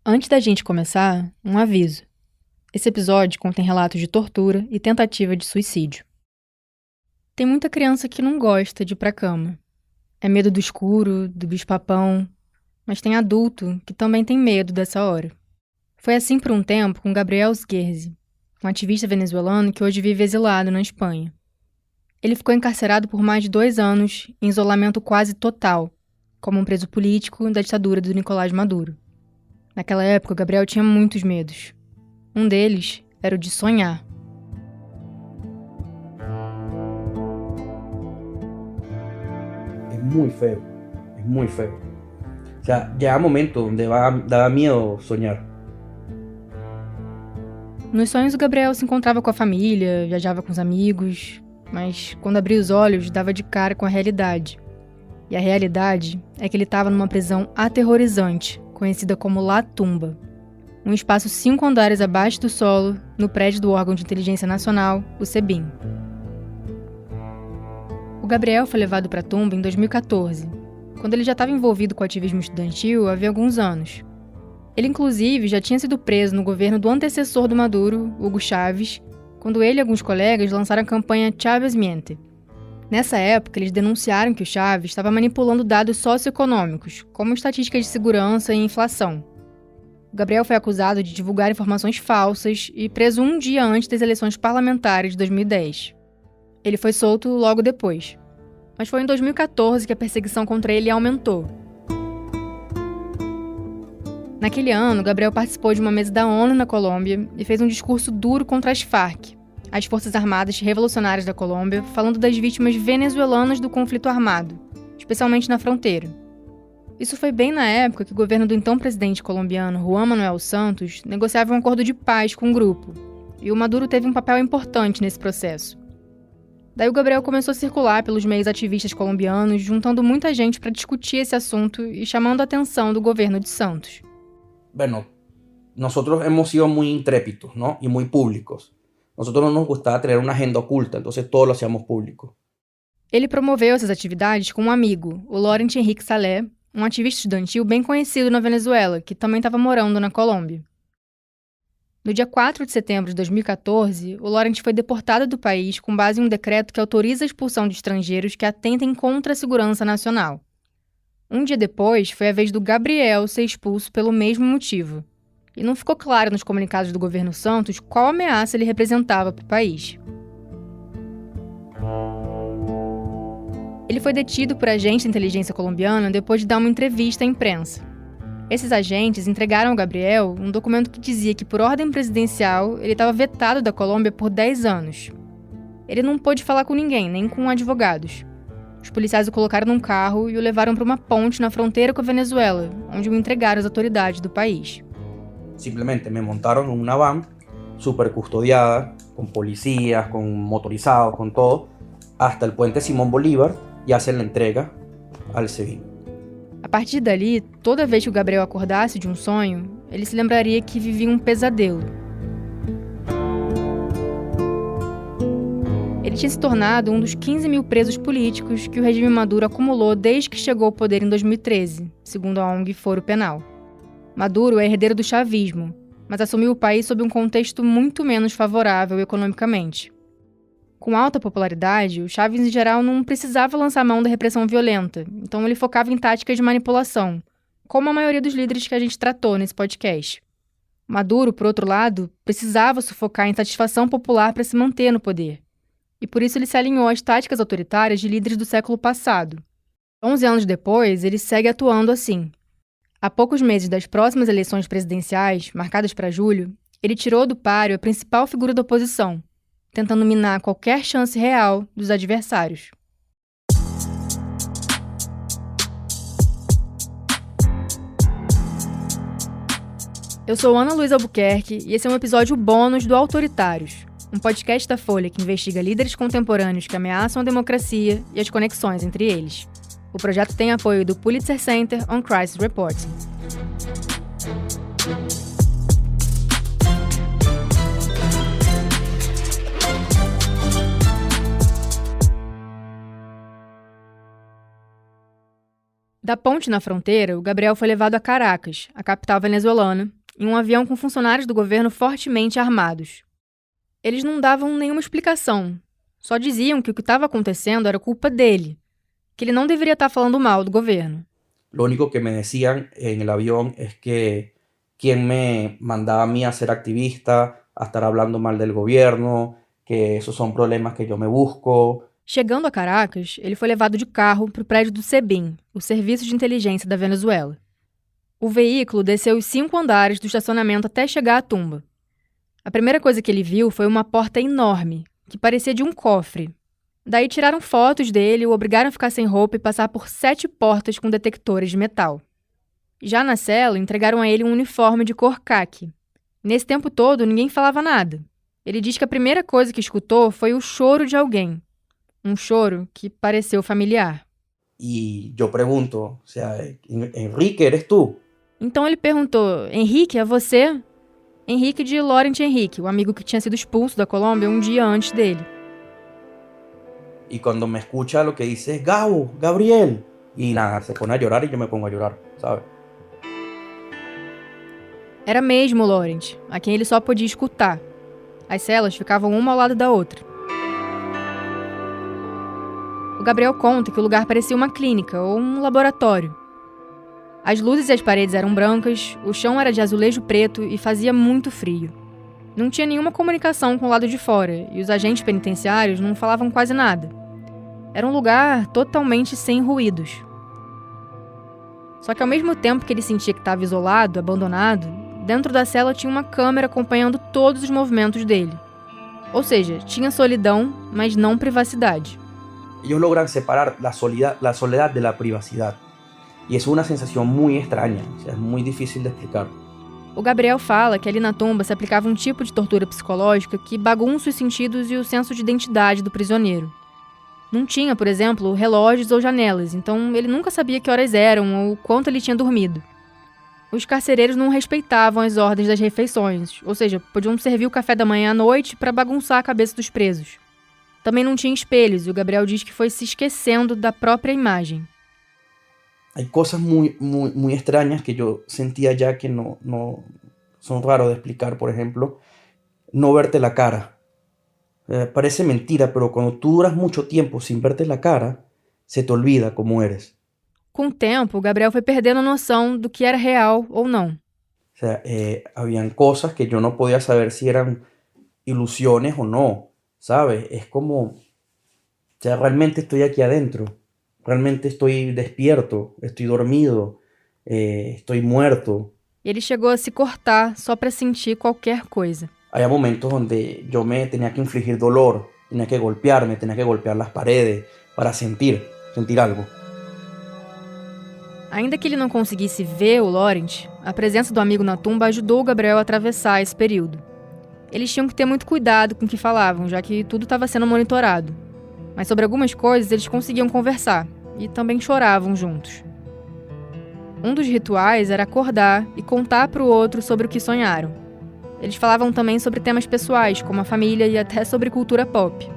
Antes da gente começar, um aviso. Esse episódio contém relatos de tortura e tentativa de suicídio. Tem muita criança que não gosta de ir pra cama. É medo do escuro, do bicho-papão, mas tem adulto que também tem medo dessa hora. Foi assim por um tempo com Gabriel Sgherzi, um ativista venezuelano que hoje vive exilado na Espanha. Ele ficou encarcerado por mais de 2 anos, em isolamento quase total, como um preso político da ditadura do Nicolás Maduro. Naquela época, Gabriel tinha muitos medos. Um deles era o de sonhar. Es muy feo, es muy feo. O sea, llega momentos donde daba miedo soñar. Nos sonhos, o Gabriel se encontrava com a família, viajava com os amigos, mas quando abria os olhos, dava de cara com a realidade. E a realidade é que ele estava numa prisão aterrorizante, conhecida como La Tumba, um espaço 5 andares abaixo do solo, no prédio do órgão de inteligência nacional, o SEBIN. O Gabriel foi levado para a tumba em 2014, quando ele já estava envolvido com o ativismo estudantil havia alguns anos. Ele, inclusive, já tinha sido preso no governo do antecessor do Maduro, Hugo Chávez, quando ele e alguns colegas lançaram a campanha Chávez Miente. Nessa época, eles denunciaram que o Chávez estava manipulando dados socioeconômicos, como estatísticas de segurança e inflação. O Gabriel foi acusado de divulgar informações falsas e preso um dia antes das eleições parlamentares de 2010. Ele foi solto logo depois. Mas foi em 2014 que a perseguição contra ele aumentou. Naquele ano, Gabriel participou de uma mesa da ONU na Colômbia e fez um discurso duro contra as Farc, as Forças Armadas Revolucionárias da Colômbia, falando das vítimas venezuelanas do conflito armado, especialmente na fronteira. Isso foi bem na época que o governo do então presidente colombiano Juan Manuel Santos negociava um acordo de paz com o grupo, e o Maduro teve um papel importante nesse processo. Daí o Gabriel começou a circular pelos meios ativistas colombianos, juntando muita gente para discutir esse assunto e chamando a atenção do governo de Santos. Bueno, nosotros hemos sido muy intrépidos, ¿no? Y muy públicos. Nosotros no nos gustaba tener una agenda oculta, entonces todo lo hacíamos público. Ele promoveu essas atividades com um amigo, o Laurent Henrique Salé, um ativista estudantil bem conhecido na Venezuela, que também estava morando na Colômbia. No dia 4 de setembro de 2014, o Laurent foi deportado do país com base em um decreto que autoriza a expulsão de estrangeiros que atentem contra a segurança nacional. Um dia depois, foi a vez do Gabriel ser expulso pelo mesmo motivo. E não ficou claro nos comunicados do governo Santos qual ameaça ele representava para o país. Ele foi detido por agentes de inteligência colombiana depois de dar uma entrevista à imprensa. Esses agentes entregaram ao Gabriel um documento que dizia que, por ordem presidencial, ele estava vetado da Colômbia por 10 anos. Ele não pôde falar com ninguém, nem com advogados. Os policiais o colocaram num carro e o levaram para uma ponte na fronteira com a Venezuela, onde o entregaram às autoridades do país. Simplemente me montaron en una van súper custodiada, con policías, con motorizados, con todo, hasta el puente Simón Bolívar y hacen la entrega al SEBIN. A partir dali, toda vez que o Gabriel acordasse de um sonho, ele se lembraria que vivia um pesadelo. Ele tinha se tornado um dos 15 mil presos políticos que o regime Maduro acumulou desde que chegou ao poder em 2013, segundo a ONG Foro Penal. Maduro é herdeiro do chavismo, mas assumiu o país sob um contexto muito menos favorável economicamente. Com alta popularidade, o Chávez em geral não precisava lançar mão da repressão violenta, então ele focava em táticas de manipulação, como a maioria dos líderes que a gente tratou nesse podcast. Maduro, por outro lado, precisava sufocar em satisfação popular para se manter no poder, e por isso ele se alinhou às táticas autoritárias de líderes do século passado. 11 anos depois, ele segue atuando assim. Há poucos meses das próximas eleições presidenciais, marcadas para julho, ele tirou do páreo a principal figura da oposição, tentando minar qualquer chance real dos adversários. Eu sou Ana Luísa Albuquerque e esse é um episódio bônus do Autoritários, um podcast da Folha que investiga líderes contemporâneos que ameaçam a democracia e as conexões entre eles. O projeto tem apoio do Pulitzer Center on Crisis Reporting. Da ponte na fronteira, o Gabriel foi levado a Caracas, a capital venezuelana, em um avião com funcionários do governo fortemente armados. Eles não davam nenhuma explicação, só diziam que o que estava acontecendo era culpa dele, que ele não deveria estar falando mal do governo. Lo único que me decían en el avión es que quién me mandaba a mí a ser activista, a estar hablando mal del gobierno, que esos son problemas que yo me busco. Chegando a Caracas, ele foi levado de carro para o prédio do SEBIN, o Serviço de Inteligência da Venezuela. O veículo desceu os 5 andares do estacionamento até chegar à tumba. A primeira coisa que ele viu foi uma porta enorme, que parecia de um cofre. Daí tiraram fotos dele, o obrigaram a ficar sem roupa e passar por 7 portas com detectores de metal. Já na cela, entregaram a ele um uniforme de cor caqui. Nesse tempo todo, ninguém falava nada. Ele diz que a primeira coisa que escutou foi o choro de alguém. Um choro que pareceu familiar. Y yo pregunto, o sea, Enrique, ¿eres tú? Então ele perguntou, Henrique, é você? Henrique de Laurent Henrique, o amigo que tinha sido expulso da Colômbia um dia antes dele. Y cuando me escucha lo que dice es Gabo, Gabriel. Y nada, se pone a llorar y yo me pongo a llorar, ¿sabes? Era mesmo o Laurent, a quem ele só podia escutar. As celas ficavam uma ao lado da outra. O Gabriel conta que o lugar parecia uma clínica ou um laboratório. As luzes e as paredes eram brancas, o chão era de azulejo preto e fazia muito frio. Não tinha nenhuma comunicação com o lado de fora e os agentes penitenciários não falavam quase nada. Era um lugar totalmente sem ruídos. Só que ao mesmo tempo que ele sentia que estava isolado, abandonado, dentro da cela tinha uma câmera acompanhando todos os movimentos dele. Ou seja, tinha solidão, mas não privacidade. Ellos logran separar la soledad de la privacidad. Y es una sensación muy extraña, o sea, es muy difícil de explicar. O Gabriel fala que ali na tumba se aplicava um tipo de tortura psicológica que bagunça os sentidos e o senso de identidade do prisioneiro. Não tinha, por exemplo, relógios ou janelas, então ele nunca sabia que horas eram ou quanto ele tinha dormido. Os carcereiros não respeitavam as ordens das refeições, ou seja, podiam servir o café da manhã à noite para bagunçar a cabeça dos presos. Também não tinha espelhos e o Gabriel diz que foi se esquecendo da própria imagem. Hay cosas muy extrañas que yo sentía ya que no son raros de explicar. Por ejemplo, no verte la cara. Parece mentira, pero cuando tú duras mucho tiempo sin verte la cara, se te olvida cómo eres. Com o tempo, o Gabriel foi perdendo a noção do que era real ou não. O sea, habían cosas que yo no podía saber si eran ilusiones o no, ¿sabes? Es como, o sea, realmente estoy aquí adentro. Realmente estoy despierto, estoy dormido, estoy muerto. Ele chegou a se cortar só para sentir qualquer coisa. Había momentos donde yo me tenía que infligir dolor, tenía que golpearme, tenía que golpear las paredes para sentir algo. Ainda que ele não conseguisse ver o Laurent, a presença do amigo na tumba ajudou o Gabriel a atravessar esse período. Eles tinham que ter muito cuidado com o que falavam, já que tudo estava sendo monitorado. Mas sobre algumas coisas eles conseguiam conversar e também choravam juntos. Um dos rituais era acordar e contar para o outro sobre o que sonharam. Eles falavam também sobre temas pessoais, como a família e até sobre cultura pop.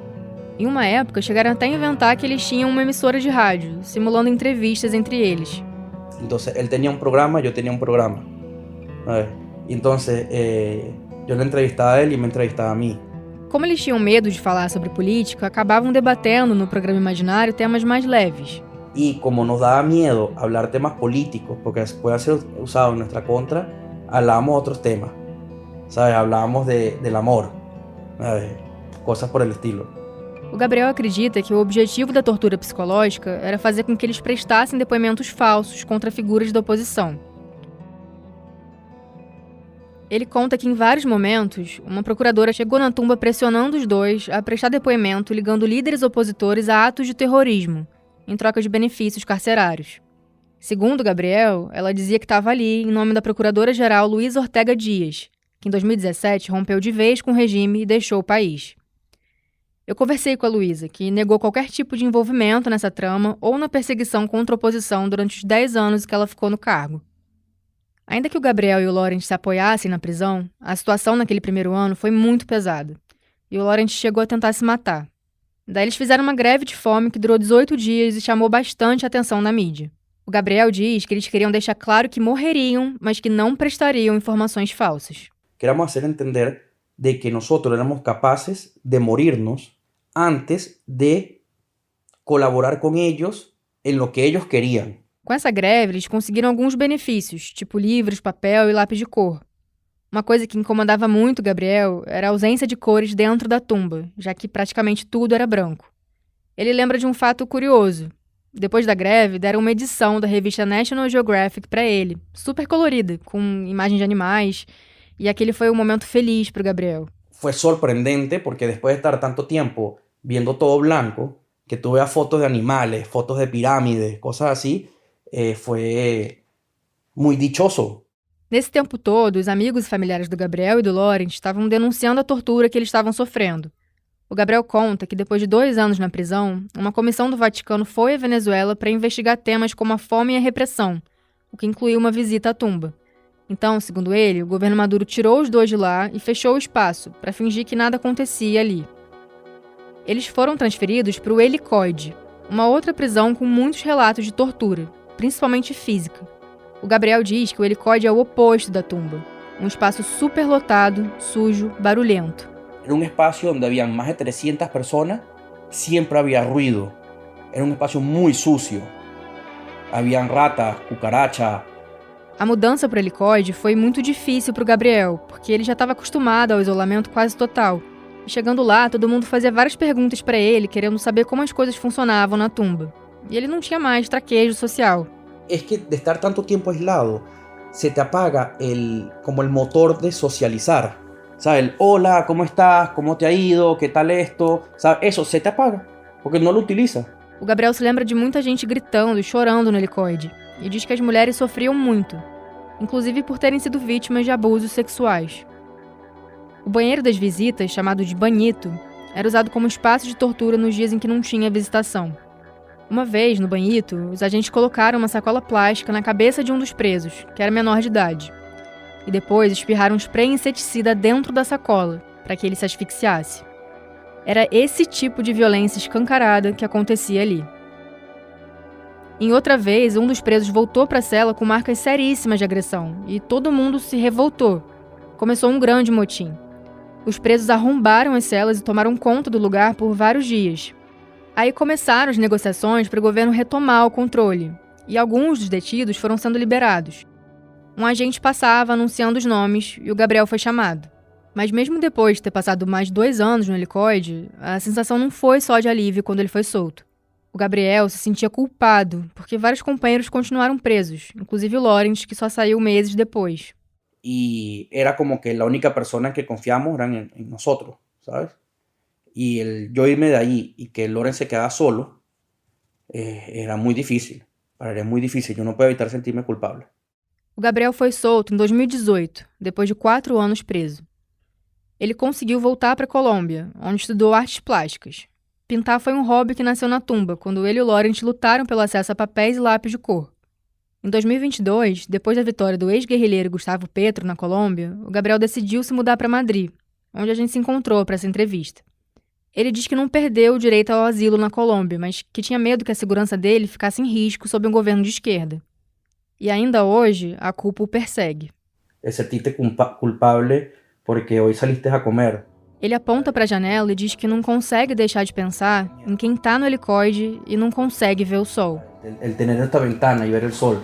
Em uma época, chegaram até a inventar que eles tinham uma emissora de rádio, simulando entrevistas entre eles. Entonces, él tenía un programa, yo tenía un programa. Entonces, yo le entrevistaba a él y me entrevistaba a mí. Como eles tinham medo de falar sobre política, acabavam debatendo no programa imaginário temas mais leves. Y como nos daba miedo hablar temas políticos, porque puede ser usado en nuestra contra, hablábamos de otros temas. ¿Sabes? Hablábamos del amor, ¿sabes? Cosas por el estilo. O Gabriel acredita que o objetivo da tortura psicológica era fazer com que eles prestassem depoimentos falsos contra figuras da oposição. Ele conta que em vários momentos, uma procuradora chegou na tumba pressionando os dois a prestar depoimento ligando líderes opositores a atos de terrorismo, em troca de benefícios carcerários. Segundo Gabriel, ela dizia que estava ali em nome da procuradora-geral Luísa Ortega Dias, que em 2017 rompeu de vez com o regime e deixou o país. Eu conversei com a Luísa, que negou qualquer tipo de envolvimento nessa trama ou na perseguição contra a oposição durante os 10 anos que ela ficou no cargo. Ainda que o Gabriel e o Laurent se apoiassem na prisão, a situação naquele primeiro ano foi muito pesada. E o Laurent chegou a tentar se matar. Daí eles fizeram uma greve de fome que durou 18 dias e chamou bastante atenção na mídia. O O Gabriel diz que eles queriam deixar claro que morreriam, mas que não prestariam informações falsas. Queremos hacer entender de que nosotros éramos capaces de morirnos antes de colaborar con ellos en lo que ellos querían. Com essa greve, eles conseguiram alguns benefícios, tipo livros, papel e lápis de cor. Uma coisa que incomodava muito o Gabriel era a ausência de cores dentro da tumba, já que praticamente tudo era branco. Ele lembra de um fato curioso. Depois da greve, deram uma edição da revista National Geographic para ele, super colorida, com imagens de animais, e aquele foi um momento feliz para o Gabriel. Fue sorprendente porque después de estar tanto tiempo viendo todo blanco, que tú veas fotos de animales, fotos de pirámides, cosas así, fue muy dichoso. Nesse tempo todo, os amigos e familiares do Gabriel e do Lawrence estavam denunciando a tortura que eles estavam sofrendo. O Gabriel conta que depois de 2 anos na prisão, uma comissão do Vaticano foi à Venezuela para investigar temas como a fome e a repressão, o que incluiu uma visita à tumba. Então, segundo ele, o governo Maduro tirou os dois de lá e fechou o espaço para fingir que nada acontecia ali. Eles foram transferidos para o Helicoide, uma outra prisão com muitos relatos de tortura, principalmente física. O Gabriel diz que o Helicoide é o oposto da tumba, um espaço superlotado, sujo, barulhento. Era un espacio donde habían más de 300 personas, siempre había ruido. Era un espacio muy sucio. Habían ratas, cucarachas. A mudança para o Helicoide foi muito difícil para o Gabriel, porque ele já estava acostumado ao isolamento quase total. E chegando lá, todo mundo fazia várias perguntas para ele, querendo saber como as coisas funcionavam na tumba. E ele não tinha mais traquejo social. Es que de estar tanto tiempo aislado, se te apaga como el motor de socializar. ¿Sabes? El hola, ¿cómo estás? ¿Cómo te ha ido? ¿Qué tal esto? ¿Sabes? Eso se te apaga, porque no lo utiliza. O Gabriel se lembra de muita gente gritando e chorando no Helicoide, e diz que as mulheres sofriam muito, inclusive por terem sido vítimas de abusos sexuais. O banheiro das visitas, chamado de banhito, era usado como espaço de tortura nos dias em que não tinha visitação. Uma vez, no banhito, os agentes colocaram uma sacola plástica na cabeça de um dos presos, que era menor de idade. E depois espirraram spray inseticida dentro da sacola, para que ele se asfixiasse. Era esse tipo de violência escancarada que acontecia ali. Em outra vez, um dos presos voltou para a cela com marcas seríssimas de agressão, e todo mundo se revoltou. Começou um grande motim. Os presos arrombaram as celas e tomaram conta do lugar por vários dias. Aí começaram as negociações para o governo retomar o controle, e alguns dos detidos foram sendo liberados. Um agente passava anunciando os nomes e o Gabriel foi chamado. Mas mesmo depois de ter passado mais de 2 anos no Helicoide, a sensação não foi só de alívio quando ele foi solto. O Gabriel se sentia culpado, porque vários companheiros continuaram presos, inclusive o Lawrence, que só saiu meses depois. Y era como que la única persona en que confiamos era en nosotros, ¿sabes? Y yo irme de ahí y que Loren se quedara solo, era muy difícil. Para él es muy difícil, yo no puedo evitar sentirme culpable. O Gabriel foi solto em 2018, depois de 4 anos preso. Ele conseguiu voltar para a Colômbia, onde estudou artes plásticas. Pintar foi um hobby que nasceu na tumba, quando ele e o Lawrence lutaram pelo acesso a papéis e lápis de cor. Em 2022, depois da vitória do ex-guerrilheiro Gustavo Petro na Colômbia, o Gabriel decidiu se mudar para Madrid, onde a gente se encontrou para essa entrevista. Ele diz que não perdeu o direito ao asilo na Colômbia, mas que tinha medo que a segurança dele ficasse em risco sob um governo de esquerda. E ainda hoje, a culpa o persegue. De sentirte culpable porque hoy saliste a comer. Ele aponta para a janela e diz que não consegue deixar de pensar em quem está no helicoide e não consegue ver o sol. El tener esta ventana y ver el sol.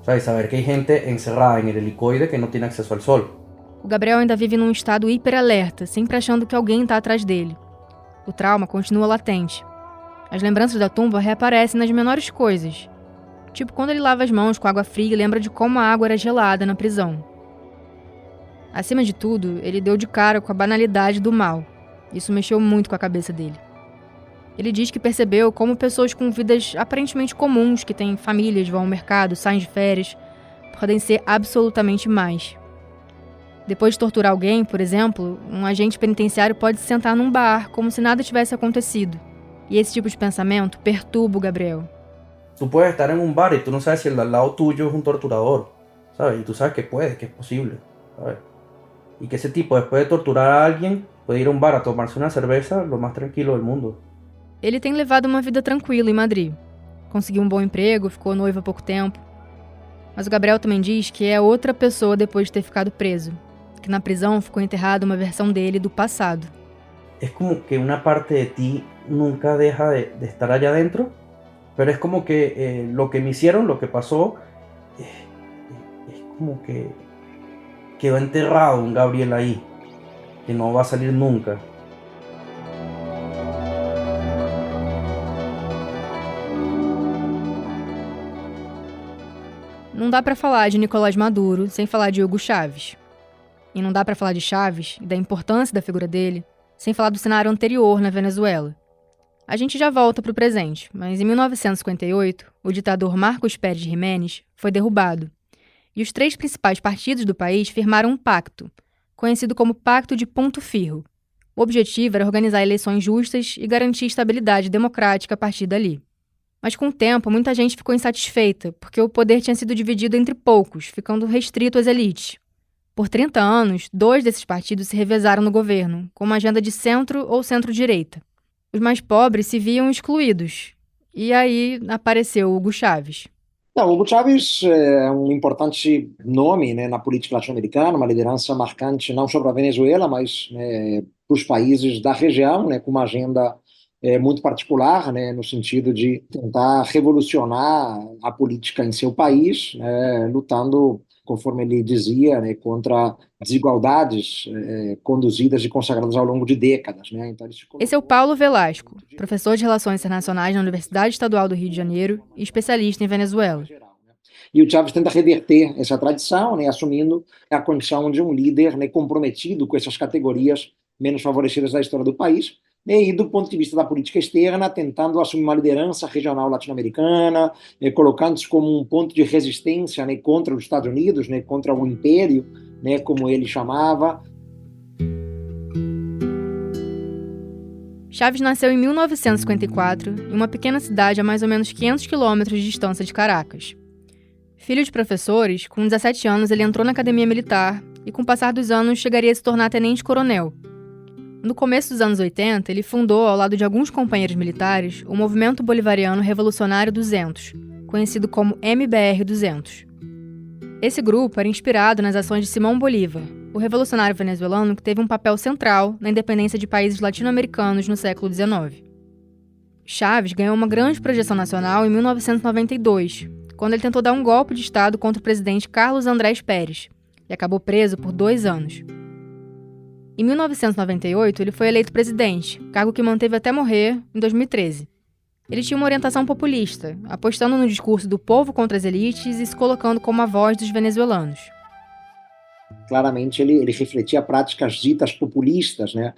¿Sabes? Saber que hay gente encerrada en el helicoide que no tiene acceso al sol. O Gabriel ainda vive num estado hiperalerta, sempre achando que alguém está atrás dele. O trauma continua latente. As lembranças da tumba reaparecem nas menores coisas. Tipo quando ele lava as mãos com água fria e lembra de como a água era gelada na prisão. Acima de tudo, ele deu de cara com a banalidade do mal. Isso mexeu muito com a cabeça dele. Ele diz que percebeu como pessoas com vidas aparentemente comuns, que têm famílias, vão ao mercado, saem de férias, podem ser absolutamente mais. Depois de torturar alguém, por exemplo, um agente penitenciário pode se sentar num bar como se nada tivesse acontecido. E esse tipo de pensamento perturba o Gabriel. Tú puedes estar en un bar y tú no sabes si el de al lado tuyo es un torturador, ¿sabes? Y tú sabes que puede, que es posible, ¿sabes? Y que ese tipo, después de torturar a alguien, puede ir a un bar a tomarse una cerveza lo más tranquilo del mundo. Ele tem levado uma vida tranquila em Madrid. conseguiu um bom emprego, ficou noivo há pouco tempo. Mas o Gabriel também diz que é outra pessoa depois de ter ficado preso, que na prisão ficou enterrada uma versão dele do passado. Es como que una parte de ti nunca deja de estar allá adentro, pero es como que lo que me hicieron, lo que pasó, es como que quedó enterrado un Gabriel ahí, que no va a salir nunca. Não dá pra falar de Nicolás Maduro sem falar de Hugo Chávez. E não dá pra falar de Chávez e da importância da figura dele sem falar do cenário anterior na Venezuela. A gente já volta pro presente, mas em 1958, o ditador Marcos Pérez Jiménez foi derrubado. E os 3 principais partidos do país firmaram um pacto, conhecido como Pacto de Ponto Firro. O objetivo era organizar eleições justas e garantir estabilidade democrática a partir dali. Mas com o tempo, muita gente ficou insatisfeita, porque o poder tinha sido dividido entre poucos, ficando restrito às elites. Por 30 anos, 2 desses partidos se revezaram no governo, com uma agenda de centro ou centro-direita. Os mais pobres se viam excluídos. E aí apareceu Hugo Chávez. Não, Hugo Chávez é um importante nome, né, na política latino-americana, uma liderança marcante não só para a Venezuela, mas para os países da região, né, com uma agenda muito particular, né, no sentido de tentar revolucionar a política em seu país, lutando, conforme ele dizia, né, contra desigualdades conduzidas e consagradas ao longo de décadas. Né? Então, Esse é o Paulo Velasco, professor de Relações Internacionais na Universidade Estadual do Rio de Janeiro e especialista em Venezuela. E o Chávez tenta reverter essa tradição, né, assumindo a condição de um líder, né, comprometido com essas categorias menos favorecidas da história do país, e do ponto de vista da política externa, tentando assumir uma liderança regional latino-americana, colocando-se como um ponto de resistência, né, contra os Estados Unidos, né, contra o império, né, como ele chamava. Chávez nasceu em 1954, em uma pequena cidade a mais ou menos 500 quilômetros de distância de Caracas. Filho de professores, com 17 anos ele entrou na academia militar e, com o passar dos anos, chegaria a se tornar tenente-coronel. No começo dos anos 80, ele fundou, ao lado de alguns companheiros militares, o Movimento Bolivariano Revolucionário 200, conhecido como MBR-200. Esse grupo era inspirado nas ações de Simão Bolívar, o revolucionário venezuelano que teve um papel central na independência de países latino-americanos no século XIX. Chávez ganhou uma grande projeção nacional em 1992, quando ele tentou dar um golpe de Estado contra o presidente Carlos Andrés Pérez, e acabou preso por 2 anos. Em 1998, ele foi eleito presidente, cargo que manteve até morrer em 2013. Ele tinha uma orientação populista, apostando no discurso do povo contra as elites e se colocando como a voz dos venezuelanos. Claramente ele refletia práticas ditas populistas, né?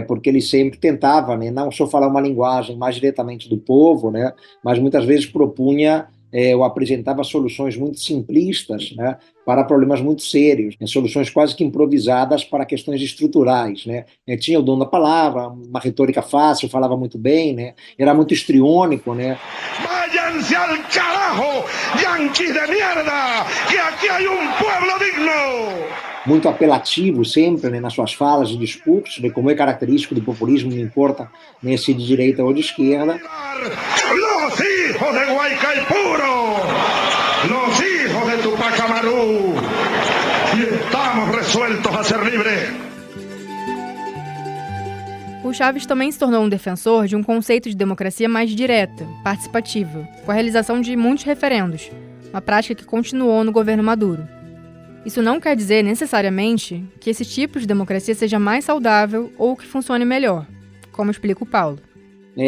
Porque ele sempre tentava, né, não só falar uma linguagem mais diretamente do povo, né, mas muitas vezes propunha ou apresentava soluções muito simplistas, né, para problemas muito sérios, né, soluções quase que improvisadas para questões estruturais. Né. Tinha o dom da palavra, uma retórica fácil, falava muito bem, né, era muito histriônico. Né. Váyanse al carajo, yanquis de mierda, que aqui há pueblo digno! Muito apelativo sempre, né, nas suas falas e discursos, né, como é característico do populismo, não importa, né, se de direita ou de esquerda. Los hijos de Guaycaipuro, los hijos de Tupac Amaru, y estamos resueltos a ser libres. O Chávez também se tornou um defensor de um conceito de democracia mais direta, participativa, com a realização de muitos referendos, uma prática que continuou no governo Maduro. Isso não quer dizer, necessariamente, que esse tipo de democracia seja mais saudável ou que funcione melhor, como explica o Paulo.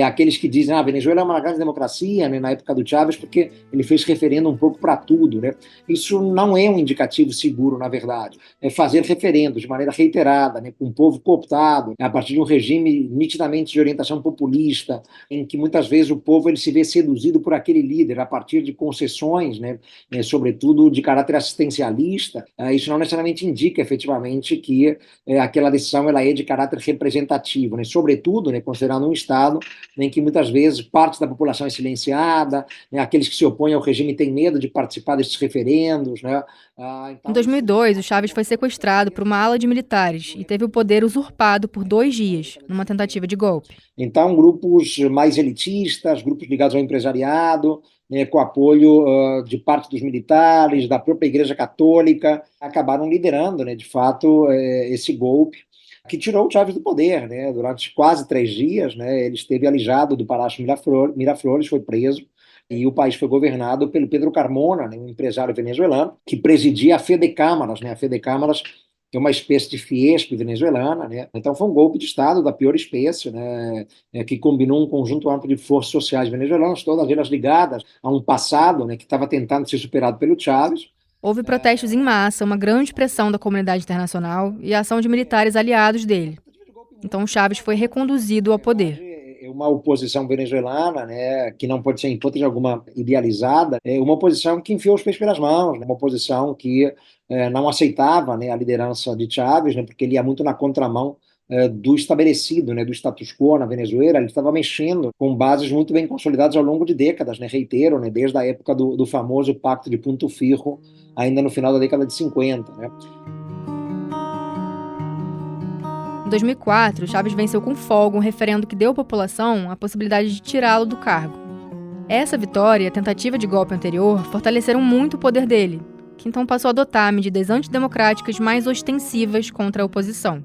Aqueles que dizem que a Venezuela é uma grande democracia, né, na época do Chávez, porque ele fez referendo um pouco para tudo. Né? Isso não é um indicativo seguro, na verdade. É fazer referendos de maneira reiterada, né, com o povo cooptado, a partir de um regime nitidamente de orientação populista, em que muitas vezes o povo ele se vê seduzido por aquele líder a partir de concessões, né, sobretudo de caráter assistencialista. Isso não necessariamente indica efetivamente que aquela decisão ela é de caráter representativo, né, sobretudo, né, considerando um Estado em que muitas vezes parte da população é silenciada, né, aqueles que se opõem ao regime têm medo de participar desses referendos, né? Em 2002, o Chávez foi sequestrado por uma ala de militares e teve o poder usurpado por 2 dias, numa tentativa de golpe. Então, grupos mais elitistas, grupos ligados ao empresariado, né, com apoio de parte dos militares, da própria Igreja Católica, acabaram liderando, né, de fato, esse golpe que tirou o Chávez do poder, né, durante quase 3 dias, né, ele esteve alijado do Palácio Miraflores, foi preso, e o país foi governado pelo Pedro Carmona, né, um empresário venezuelano, que presidia a Fedecâmaras, né, a Fedecâmaras que é uma espécie de Fiesp venezuelana, né? Então foi um golpe de Estado da pior espécie, né? Que combinou um conjunto amplo de forças sociais venezuelanas, todas elas ligadas a um passado, né, que estava tentando ser superado pelo Chávez. Houve protestos em massa, uma grande pressão da comunidade internacional e a ação de militares aliados dele. Então o Chávez foi reconduzido ao poder. É uma oposição venezuelana, né, que não pode ser em hipótese alguma idealizada, é uma oposição que enfiou os pés pelas mãos, né, uma oposição que não aceitava, né, a liderança de Chávez, né, porque ele ia muito na contramão do estabelecido, né, do status quo na Venezuela. Ele estava mexendo com bases muito bem consolidadas ao longo de décadas, né, reitero, né, desde a época do famoso Pacto de Punto Fijo, ainda no final da década de 50. Né. Em 2004, Chávez venceu com folga um referendo que deu à população a possibilidade de tirá-lo do cargo. Essa vitória e a tentativa de golpe anterior fortaleceram muito o poder dele, que então passou a adotar medidas antidemocráticas mais ostensivas contra a oposição.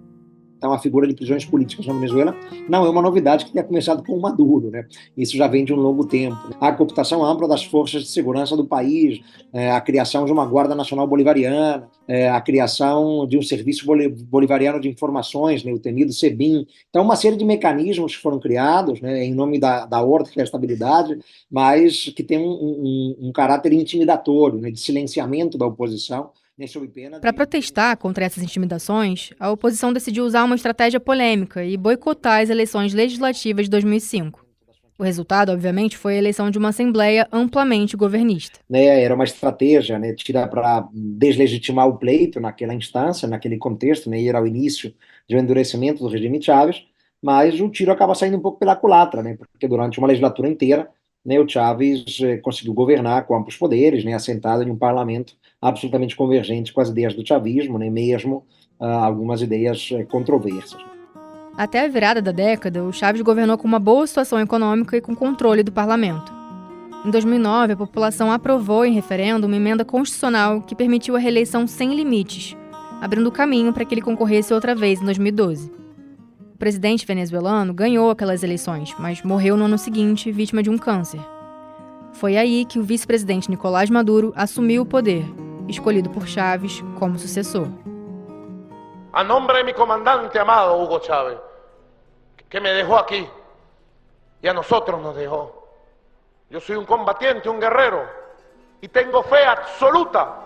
Então, a figura de prisões políticas na Venezuela não é uma novidade que tenha começado com o Maduro, né? Isso já vem de um longo tempo. A cooptação ampla das forças de segurança do país, a criação de uma Guarda Nacional Bolivariana, a criação de um Serviço Bolivariano de Informações, né, o temido SEBIN. Então, uma série de mecanismos que foram criados, né, em nome da ordem e da estabilidade, mas que tem um caráter intimidatório, né, de silenciamento da oposição. Para protestar contra essas intimidações, a oposição decidiu usar uma estratégia polêmica e boicotar as eleições legislativas de 2005. O resultado, obviamente, foi a eleição de uma assembleia amplamente governista. Era uma estratégia, né, tida para deslegitimar o pleito naquela instância, naquele contexto, né, era o início de um endurecimento do regime Chávez, mas o tiro acaba saindo um pouco pela culatra, né, porque durante uma legislatura inteira, né, o Chávez conseguiu governar com amplos poderes, né, assentado em um parlamento absolutamente convergente com as ideias do chavismo, né, mesmo algumas ideias controversas. Até a virada da década, o Chávez governou com uma boa situação econômica e com controle do parlamento. Em 2009, a população aprovou em referendo uma emenda constitucional que permitiu a reeleição sem limites, abrindo o caminho para que ele concorresse outra vez em 2012. O presidente venezuelano ganhou aquelas eleições, mas morreu no ano seguinte, vítima de um câncer. Foi aí que o vice-presidente Nicolás Maduro assumiu o poder, escolhido por Chávez como sucessor. A nombre de mi comandante amado Hugo Chávez, que me dejó aquí y a nosotros nos dejó. Yo soy un combatiente, un guerrero y tengo fe absoluta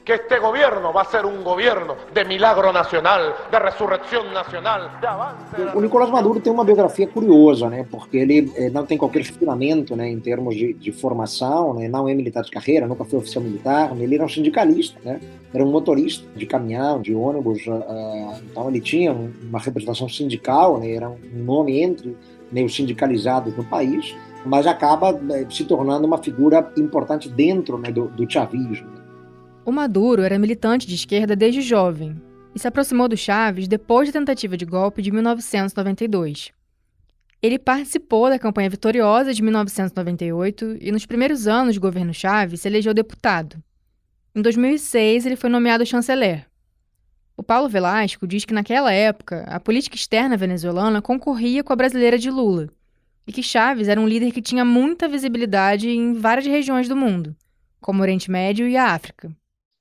que este gobierno va a ser un gobierno de milagro nacional, de resurrección nacional, de avance. O Nicolás Maduro tem uma biografia curiosa, né? Porque ele não tem qualquer fundamento, né, em termos de formação, né? Não é militar de carreira, nunca foi oficial militar, né? Ele era um sindicalista, né? Era um motorista de caminhão, de ônibus, então ele tinha uma representação sindical, né? Era um nome entre, né, os sindicalizados no país, mas acaba se tornando uma figura importante dentro, né, do chavismo. O Maduro era militante de esquerda desde jovem e se aproximou do Chávez depois da tentativa de golpe de 1992. Ele participou da campanha vitoriosa de 1998 e nos primeiros anos de governo Chávez se elegeu deputado. Em 2006, ele foi nomeado chanceler. O Paulo Velasco diz que naquela época a política externa venezuelana concorria com a brasileira de Lula e que Chávez era um líder que tinha muita visibilidade em várias regiões do mundo, como o Oriente Médio e a África.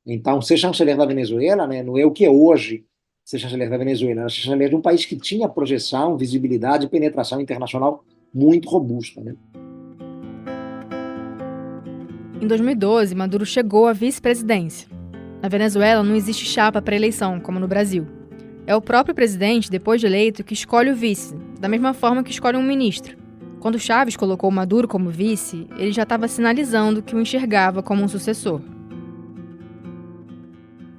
Então, ser chanceler da Venezuela, né, não é o que é hoje ser chanceler da Venezuela, era chanceler de um país que tinha projeção, visibilidade e penetração internacional muito robusta. Né? Em 2012, Maduro chegou à vice-presidência. Na Venezuela não existe chapa para eleição, como no Brasil. É o próprio presidente, depois de eleito, que escolhe o vice, da mesma forma que escolhe um ministro. Quando Chávez colocou Maduro como vice, ele já estava sinalizando que o enxergava como um sucessor.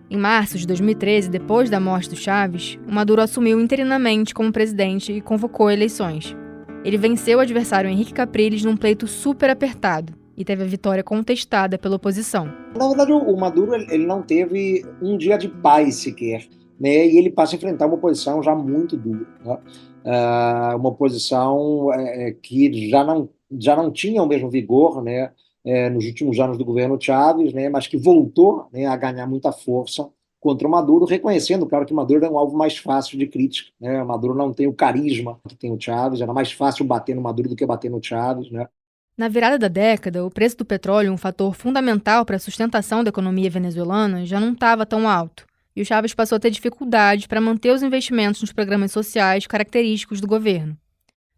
Em março de 2013, depois da morte do Chávez, o Maduro assumiu interinamente como presidente e convocou eleições. Ele venceu o adversário Henrique Capriles num pleito super apertado e teve a vitória contestada pela oposição. Na verdade, o Maduro ele não teve um dia de paz sequer, né? E ele passa a enfrentar uma oposição já muito dura, né? Uma oposição que já não tinha o mesmo vigor, né? Nos últimos anos do governo Chávez, né? Mas que voltou, né, a ganhar muita força contra o Maduro, reconhecendo, claro, que o Maduro é um alvo mais fácil de crítica, né? O Maduro não tem o carisma que tem o Chávez, era mais fácil bater no Maduro do que bater no Chávez, né? Na virada da década, o preço do petróleo, um fator fundamental para a sustentação da economia venezuelana, já não estava tão alto, e o Chávez passou a ter dificuldades para manter os investimentos nos programas sociais característicos do governo.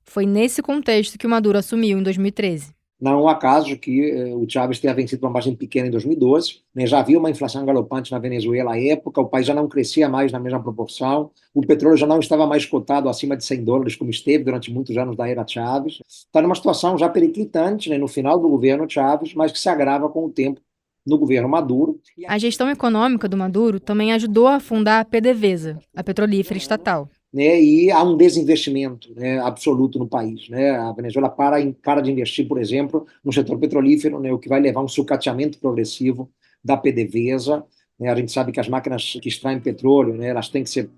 Foi nesse contexto que o Maduro assumiu em 2013. Não é um acaso que o Chávez tenha vencido uma margem pequena em 2012, né? Já havia uma inflação galopante na Venezuela à época, o país já não crescia mais na mesma proporção, o petróleo já não estava mais cotado acima de $100, como esteve durante muitos anos da era Chávez. Está numa situação já periclitante, né, no final do governo Chávez, mas que se agrava com o tempo no governo Maduro. A gestão econômica do Maduro também ajudou a fundar a PDVSA, a petrolífera estatal. Né, e há um desinvestimento, né, absoluto no país, né? A Venezuela para de investir, por exemplo, no setor petrolífero, né, o que vai levar a um sucateamento progressivo da PDVSA. Né? A gente sabe que as máquinas que extraem petróleo, né, elas têm que ser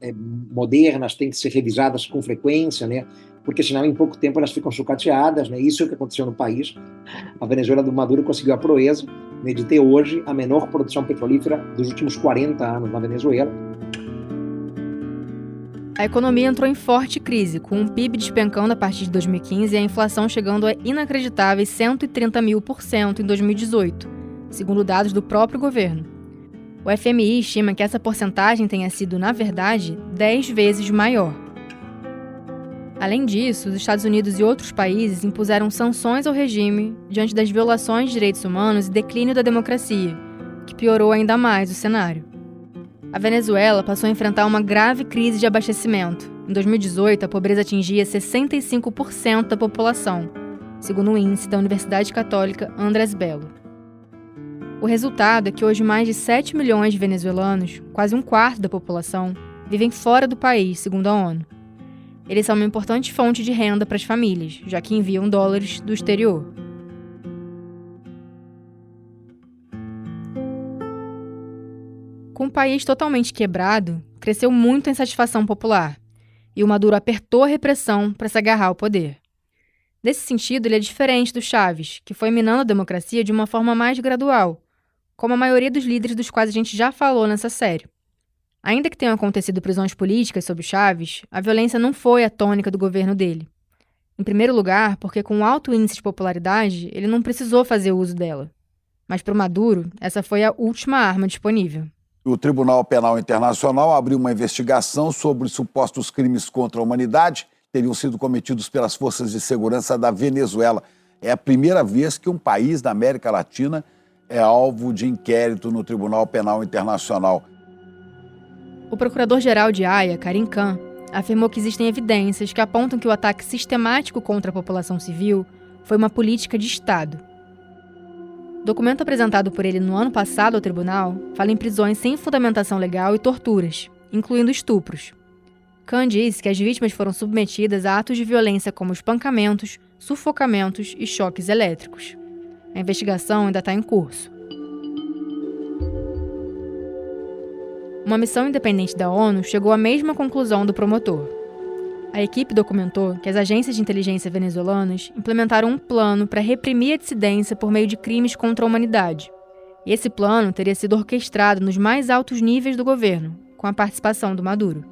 modernas, têm que ser revisadas com frequência, né, porque senão em pouco tempo elas ficam sucateadas. Né? Isso é o que aconteceu no país. A Venezuela do Maduro conseguiu a proeza, né, de ter hoje a menor produção petrolífera dos últimos 40 anos na Venezuela. A economia entrou em forte crise, com o PIB despencando a partir de 2015 e a inflação chegando a inacreditáveis 130.000% em 2018, segundo dados do próprio governo. O FMI estima que essa porcentagem tenha sido, na verdade, 10 vezes maior. Além disso, os Estados Unidos e outros países impuseram sanções ao regime diante das violações de direitos humanos e declínio da democracia, que piorou ainda mais o cenário. A Venezuela passou a enfrentar uma grave crise de abastecimento. Em 2018, a pobreza atingia 65% da população, segundo um índice da Universidade Católica Andrés Bello. O resultado é que hoje mais de 7 milhões de venezuelanos, quase um quarto da população, vivem fora do país, segundo a ONU. Eles são uma importante fonte de renda para as famílias, já que enviam dólares do exterior. Com o país totalmente quebrado, cresceu muito a insatisfação popular, e o Maduro apertou a repressão para se agarrar ao poder. Nesse sentido, ele é diferente do Chávez, que foi minando a democracia de uma forma mais gradual, como a maioria dos líderes dos quais a gente já falou nessa série. Ainda que tenham acontecido prisões políticas sob Chávez, a violência não foi a tônica do governo dele. Em primeiro lugar, porque com alto índice de popularidade, ele não precisou fazer uso dela. Mas para o Maduro, essa foi a última arma disponível. O Tribunal Penal Internacional abriu uma investigação sobre supostos crimes contra a humanidade que teriam sido cometidos pelas forças de segurança da Venezuela. É a primeira vez que um país da América Latina é alvo de inquérito no Tribunal Penal Internacional. O procurador-geral de Haia, Karim Khan, afirmou que existem evidências que apontam que o ataque sistemático contra a população civil foi uma política de Estado. O documento apresentado por ele no ano passado ao tribunal fala em prisões sem fundamentação legal e torturas, incluindo estupros. Khan disse que as vítimas foram submetidas a atos de violência como espancamentos, sufocamentos e choques elétricos. A investigação ainda está em curso. Uma missão independente da ONU chegou à mesma conclusão do promotor. A equipe documentou que as agências de inteligência venezuelanas implementaram um plano para reprimir a dissidência por meio de crimes contra a humanidade. E esse plano teria sido orquestrado nos mais altos níveis do governo, com a participação do Maduro.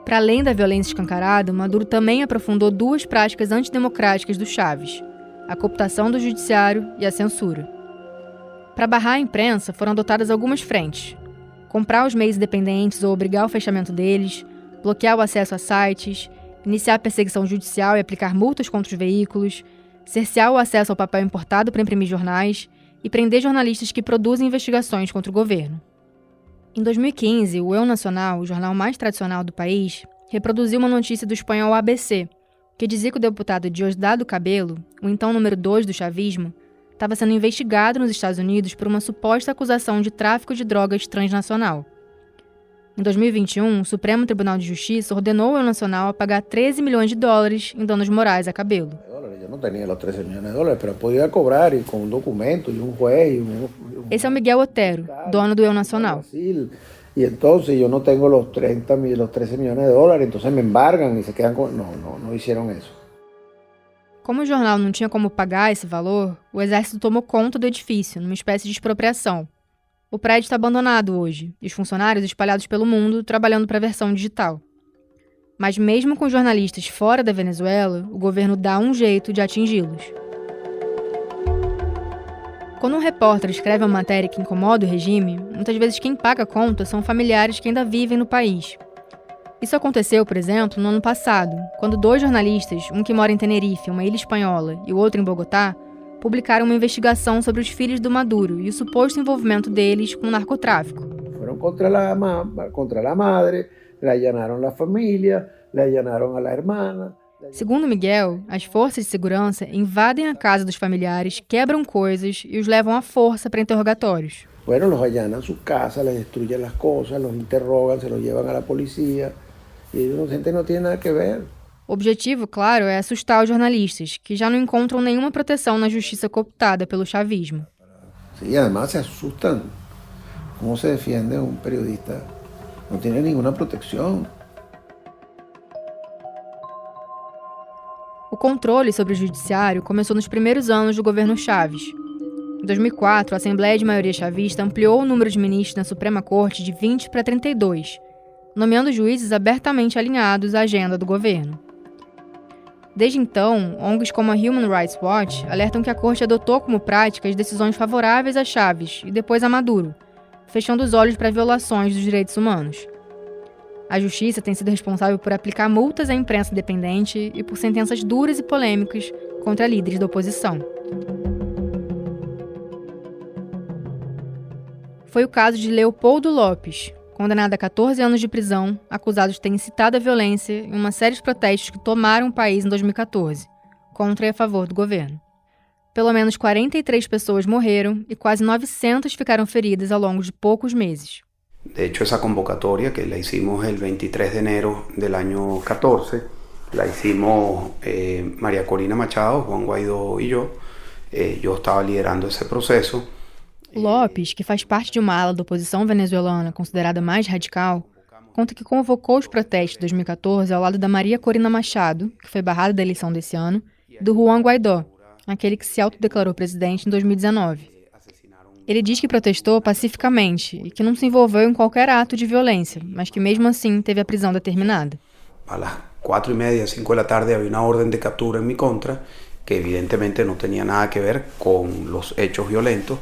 Para além da violência escancarada, Maduro também aprofundou duas práticas antidemocráticas do Chávez: a cooptação do judiciário e a censura. Para barrar a imprensa, foram adotadas algumas frentes: comprar os meios independentes ou obrigar o fechamento deles, bloquear o acesso a sites, iniciar a perseguição judicial e aplicar multas contra os veículos, cercear o acesso ao papel importado para imprimir jornais e prender jornalistas que produzem investigações contra o governo. Em 2015, o Eu Nacional, o jornal mais tradicional do país, reproduziu uma notícia do espanhol ABC, que dizia que o deputado Diosdado Cabello, o então número 2 do chavismo, estava sendo investigado nos Estados Unidos por uma suposta acusação de tráfico de drogas transnacional. Em 2021, o Supremo Tribunal de Justiça ordenou ao Nacional a pagar 13 milhões de dólares em danos morais a Cabello. Eu não tinha os 13 milhões de dólares, mas podia cobrar com um documento e um juez. Esse é o Miguel Otero, dono do Eu Nacional. E então eu não tenho os 13 milhões de dólares, então me embargam e se quedam com... Não fizeram isso. Como o jornal não tinha como pagar esse valor, o exército tomou conta do edifício, numa espécie de expropriação. O prédio está abandonado hoje, e os funcionários espalhados pelo mundo trabalhando para a versão digital. Mas mesmo com jornalistas fora da Venezuela, o governo dá um jeito de atingi-los. Quando um repórter escreve uma matéria que incomoda o regime, muitas vezes quem paga a conta são familiares que ainda vivem no país. Isso aconteceu, por exemplo, no ano passado, quando 2 jornalistas, um que mora em Tenerife, uma ilha espanhola, e o outro em Bogotá, publicaram uma investigação sobre os filhos do Maduro e o suposto envolvimento deles com o narcotráfico. Foram contra a madre, le allanaram a família, le allanaram a irmã. Segundo Miguel, as forças de segurança invadem a casa dos familiares, quebram coisas e os levam à força para interrogatórios. Bueno, los allanan su casa, les destruyen las cosas, los interrogan, se los llevan a la policía y el inocente no tiene nada que ver. O objetivo, claro, é assustar os jornalistas, que já não encontram nenhuma proteção na justiça cooptada pelo chavismo. Sí, además se asustan. ¿Cómo se defiende un periodista? No tiene ninguna protección. O controle sobre o judiciário começou nos primeiros anos do governo Chávez. Em 2004, a Assembleia de Maioria Chavista ampliou o número de ministros na Suprema Corte de 20 para 32, nomeando juízes abertamente alinhados à agenda do governo. Desde então, ONGs como a Human Rights Watch alertam que a corte adotou como prática as decisões favoráveis a Chávez e depois a Maduro, fechando os olhos para violações dos direitos humanos. A justiça tem sido responsável por aplicar multas à imprensa independente e por sentenças duras e polêmicas contra líderes da oposição. Foi o caso de Leopoldo Lopes, condenado a 14 anos de prisão, acusado de ter incitado a violência em uma série de protestos que tomaram o país em 2014, contra e a favor do governo. Pelo menos 43 pessoas morreram e quase 900 ficaram feridas ao longo de poucos meses. De hecho, esa convocatoria que la hicimos el 23 de enero del año 14, la hicimos María Corina Machado, Juan Guaidó y yo. Yo estaba liderando ese proceso. Lopes, que faz parte de uma ala da oposição venezuelana considerada mais radical, conta que convocou os protestos de 2014 ao lado da Maria Corina Machado, que foi barrada da eleição desse ano, e do Juan Guaidó, aquele que se autodeclarou presidente em 2019. Ele diz que protestou pacificamente e que não se envolveu em qualquer ato de violência, mas que mesmo assim teve a prisão determinada. A las 4:30, 5 da tarde havia uma ordem de captura em mi contra, que evidentemente não tinha nada que ver com os hechos violentos.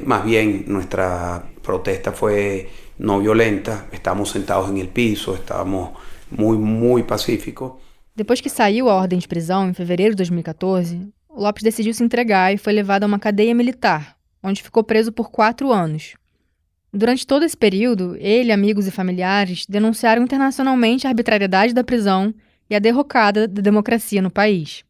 Más bien nuestra protesta fue no violenta, estábamos sentados en el piso, estábamos muy pacíficos. Depois que saiu a ordem de prisão em fevereiro de 2014, Lopes decidiu se entregar e foi levado a uma cadeia militar, onde ficou preso por 4 anos. Durante todo esse período, ele, amigos e familiares denunciaram internacionalmente a arbitrariedade da prisão e a derrocada da democracia no país.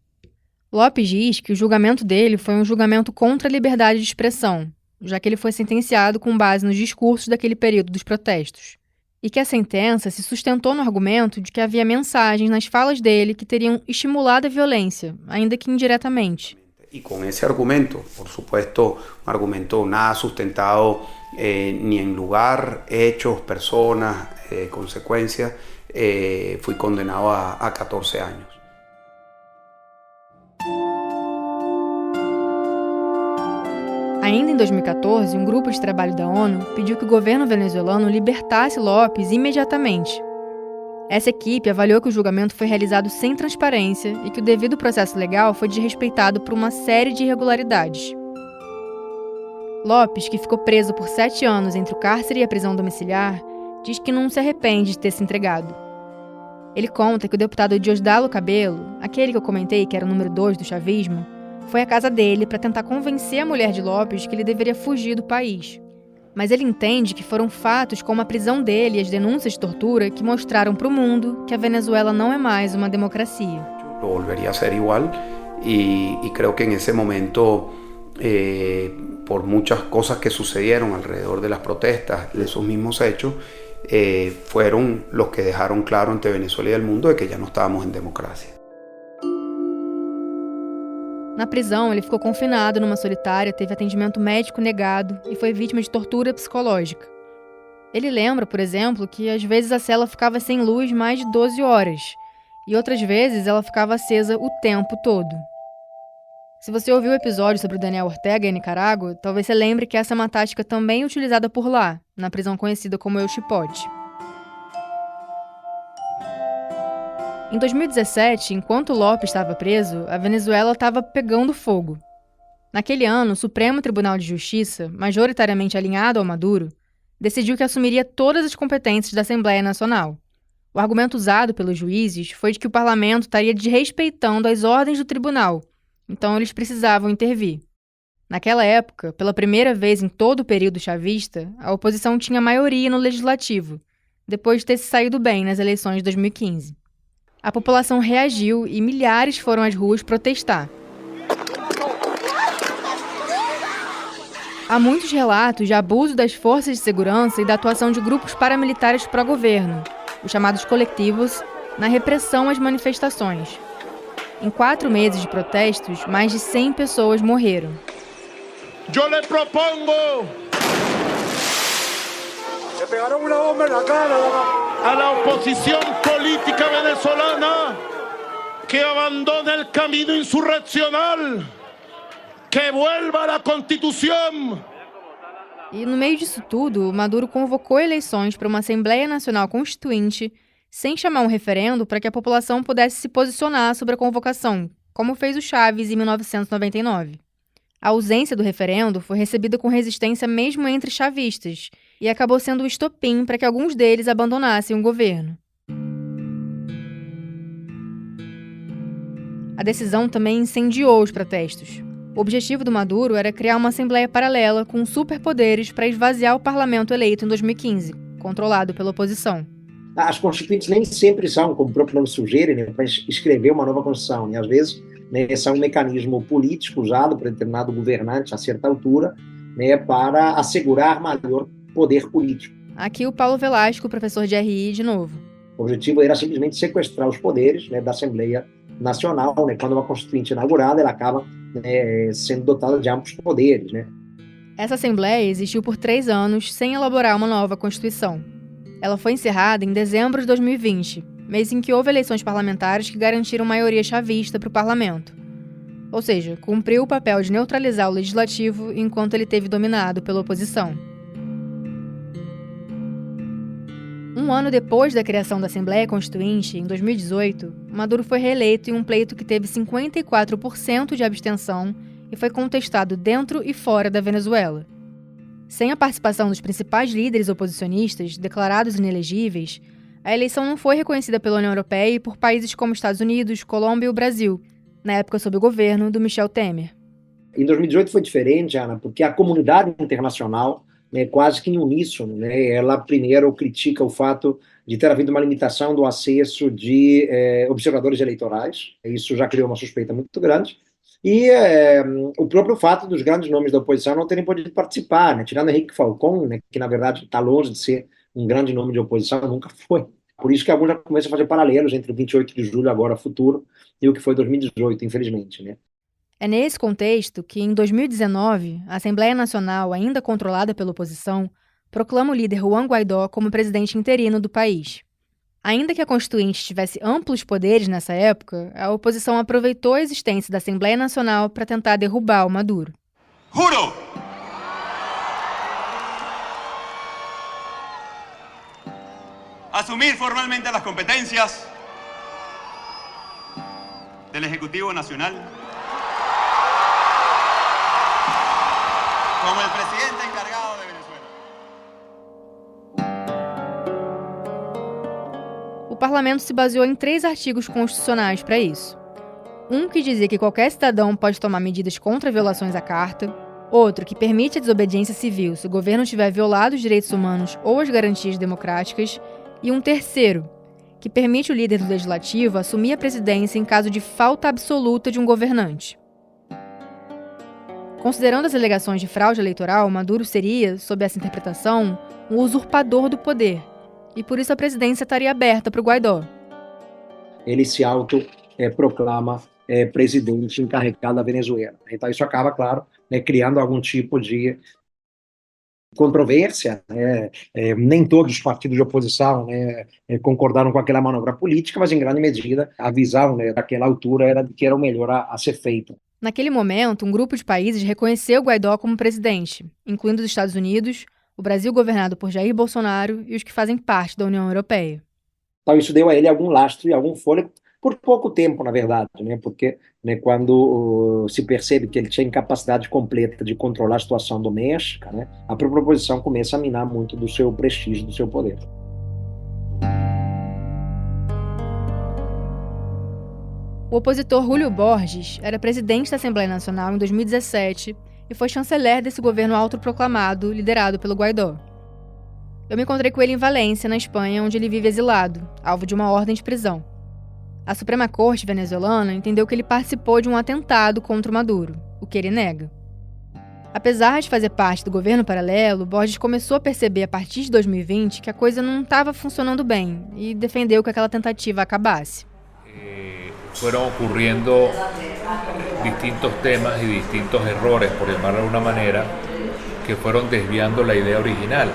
Lopes diz que o julgamento dele foi um julgamento contra a liberdade de expressão, já que ele foi sentenciado com base nos discursos daquele período dos protestos, e que a sentença se sustentou no argumento de que havia mensagens nas falas dele que teriam estimulado a violência, ainda que indiretamente. E com esse argumento, por supuesto, um argumento nada sustentado ni em lugar, hechos, personas, consequências, fui condenado a 14 anos. Ainda em 2014, um grupo de trabalho da ONU pediu que o governo venezuelano libertasse Lopes imediatamente. Essa equipe avaliou que o julgamento foi realizado sem transparência e que o devido processo legal foi desrespeitado por uma série de irregularidades. Lopes, que ficou preso por 7 anos entre o cárcere e a prisão domiciliar, diz que não se arrepende de ter se entregado. Ele conta que o deputado Diosdado Cabello, aquele que eu comentei que era o número 2 do chavismo, foi à casa dele para tentar convencer a mulher de Lopes que ele deveria fugir do país. Mas ele entende que foram fatos como a prisão dele e as denúncias de tortura que mostraram para o mundo que a Venezuela não é mais uma democracia. Lo volvería a ser igual y creo que en ese momento, por muchas cosas que sucedieron alrededor de las protestas, de esos mismos hechos, fueron los que dejaron claro ante Venezuela y el mundo de que ya no estábamos en democracia. Na prisão, ele ficou confinado numa solitária, teve atendimento médico negado e foi vítima de tortura psicológica. Ele lembra, por exemplo, que às vezes a cela ficava sem luz mais de 12 horas e outras vezes ela ficava acesa o tempo todo. Se você ouviu o episódio sobre o Daniel Ortega em Nicarágua, talvez você lembre que essa é uma tática também utilizada por lá, na prisão conhecida como El Chipote. Em 2017, enquanto López estava preso, a Venezuela estava pegando fogo. Naquele ano, o Supremo Tribunal de Justiça, majoritariamente alinhado ao Maduro, decidiu que assumiria todas as competências da Assembleia Nacional. O argumento usado pelos juízes foi de que o parlamento estaria desrespeitando as ordens do tribunal, então eles precisavam intervir. Naquela época, pela primeira vez em todo o período chavista, a oposição tinha maioria no legislativo, depois de ter se saído bem nas eleições de 2015. A população reagiu e milhares foram às ruas protestar. Há muitos relatos de abuso das forças de segurança e da atuação de grupos paramilitares pró-governo, os chamados coletivos, na repressão às manifestações. Em 4 meses de protestos, mais de 100 pessoas morreram. Yo le propongo a la oposición política venezolana que abandone el camino insurreccional, que vuelva a la Constitución. E no meio disso tudo, Maduro convocou eleições para uma Assembleia Nacional Constituinte sem chamar um referendo para que a população pudesse se posicionar sobre a convocação, como fez o Chávez em 1999. A ausência do referendo foi recebida com resistência mesmo entre chavistas e acabou sendo o estopim para que alguns deles abandonassem o governo. A decisão também incendiou os protestos. O objetivo do Maduro era criar uma assembleia paralela com superpoderes para esvaziar o parlamento eleito em 2015, controlado pela oposição. As constituintes nem sempre são, como o próprio nome sugere, né, para escrever uma nova Constituição. E às vezes, né, são um mecanismo político usado por determinado governante a certa altura, né, para assegurar maior poder político. Aqui o Paulo Velasco, professor de RI, de novo. O objetivo era simplesmente sequestrar os poderes, né, da Assembleia Nacional. Né, quando uma Constituinte é inaugurada, ela acaba, né, sendo dotada de amplos poderes. Né. Essa Assembleia existiu por 3 anos sem elaborar uma nova Constituição. Ela foi encerrada em dezembro de 2020, mês em que houve eleições parlamentares que garantiram maioria chavista para o parlamento. Ou seja, cumpriu o papel de neutralizar o legislativo enquanto ele esteve dominado pela oposição. Um ano depois da criação da Assembleia Constituinte, em 2018, Maduro foi reeleito em um pleito que teve 54% de abstenção e foi contestado dentro e fora da Venezuela. Sem a participação dos principais líderes oposicionistas, declarados inelegíveis, a eleição não foi reconhecida pela União Europeia e por países como Estados Unidos, Colômbia e o Brasil, na época sob o governo do Michel Temer. Em 2018 foi diferente, Ana, porque a comunidade internacional, né, quase que em uníssono, né, ela primeiro critica o fato de ter havido uma limitação do acesso de observadores eleitorais. Isso já criou uma suspeita muito grande. E o próprio fato dos grandes nomes da oposição não terem podido participar, né? Tirando Henrique Falcón, né, que na verdade está longe de ser um grande nome de oposição, nunca foi. Por isso que alguns já começam a fazer paralelos entre o 28 de julho, agora futuro, e o que foi 2018, infelizmente. Né? É nesse contexto que, em 2019, a Assembleia Nacional, ainda controlada pela oposição, proclama o líder Juan Guaidó como presidente interino do país. Ainda que a Constituinte tivesse amplos poderes nessa época, a oposição aproveitou a existência da Assembleia Nacional para tentar derrubar o Maduro. Juro asumir formalmente as competências do Ejecutivo Nacional como o presidente encargado de Venezuela. O parlamento se baseou em 3 artigos constitucionais para isso. Um que dizia que qualquer cidadão pode tomar medidas contra violações à Carta, outro que permite a desobediência civil se o governo tiver violado os direitos humanos ou as garantias democráticas, e um terceiro, que permite o líder do legislativo assumir a presidência em caso de falta absoluta de um governante. Considerando as alegações de fraude eleitoral, Maduro seria, sob essa interpretação, um usurpador do poder, e por isso a presidência estaria aberta para o Guaidó. Ele se proclama presidente encarregado da Venezuela. Então isso acaba, claro, criando algum tipo de controvérsia, nem todos os partidos de oposição concordaram com aquela manobra política, mas em grande medida a visão daquela altura era de que era o melhor a ser feito. Naquele momento, um grupo de países reconheceu Guaidó como presidente, incluindo os Estados Unidos, o Brasil governado por Jair Bolsonaro e os que fazem parte da União Europeia. Então isso deu a ele algum lastro e algum fôlego, por pouco tempo, na verdade, porque quando se percebe que ele tinha incapacidade completa de controlar a situação doméstica, a própria oposição começa a minar muito do seu prestígio, do seu poder. O opositor Julio Borges era presidente da Assembleia Nacional em 2017 e foi chanceler desse governo autoproclamado, liderado pelo Guaidó. Eu me encontrei com ele em Valência, na Espanha, onde ele vive exilado, alvo de uma ordem de prisão. A Suprema Corte venezuelana entendeu que ele participou de um atentado contra o Maduro, o que ele nega. Apesar de fazer parte do governo paralelo, Borges começou a perceber a partir de 2020 que a coisa não estava funcionando bem e defendeu que aquela tentativa acabasse. Fueron ocurriendo distintos temas y distintos errores, por llamarlo de alguna manera, que fueron desviando la idea original.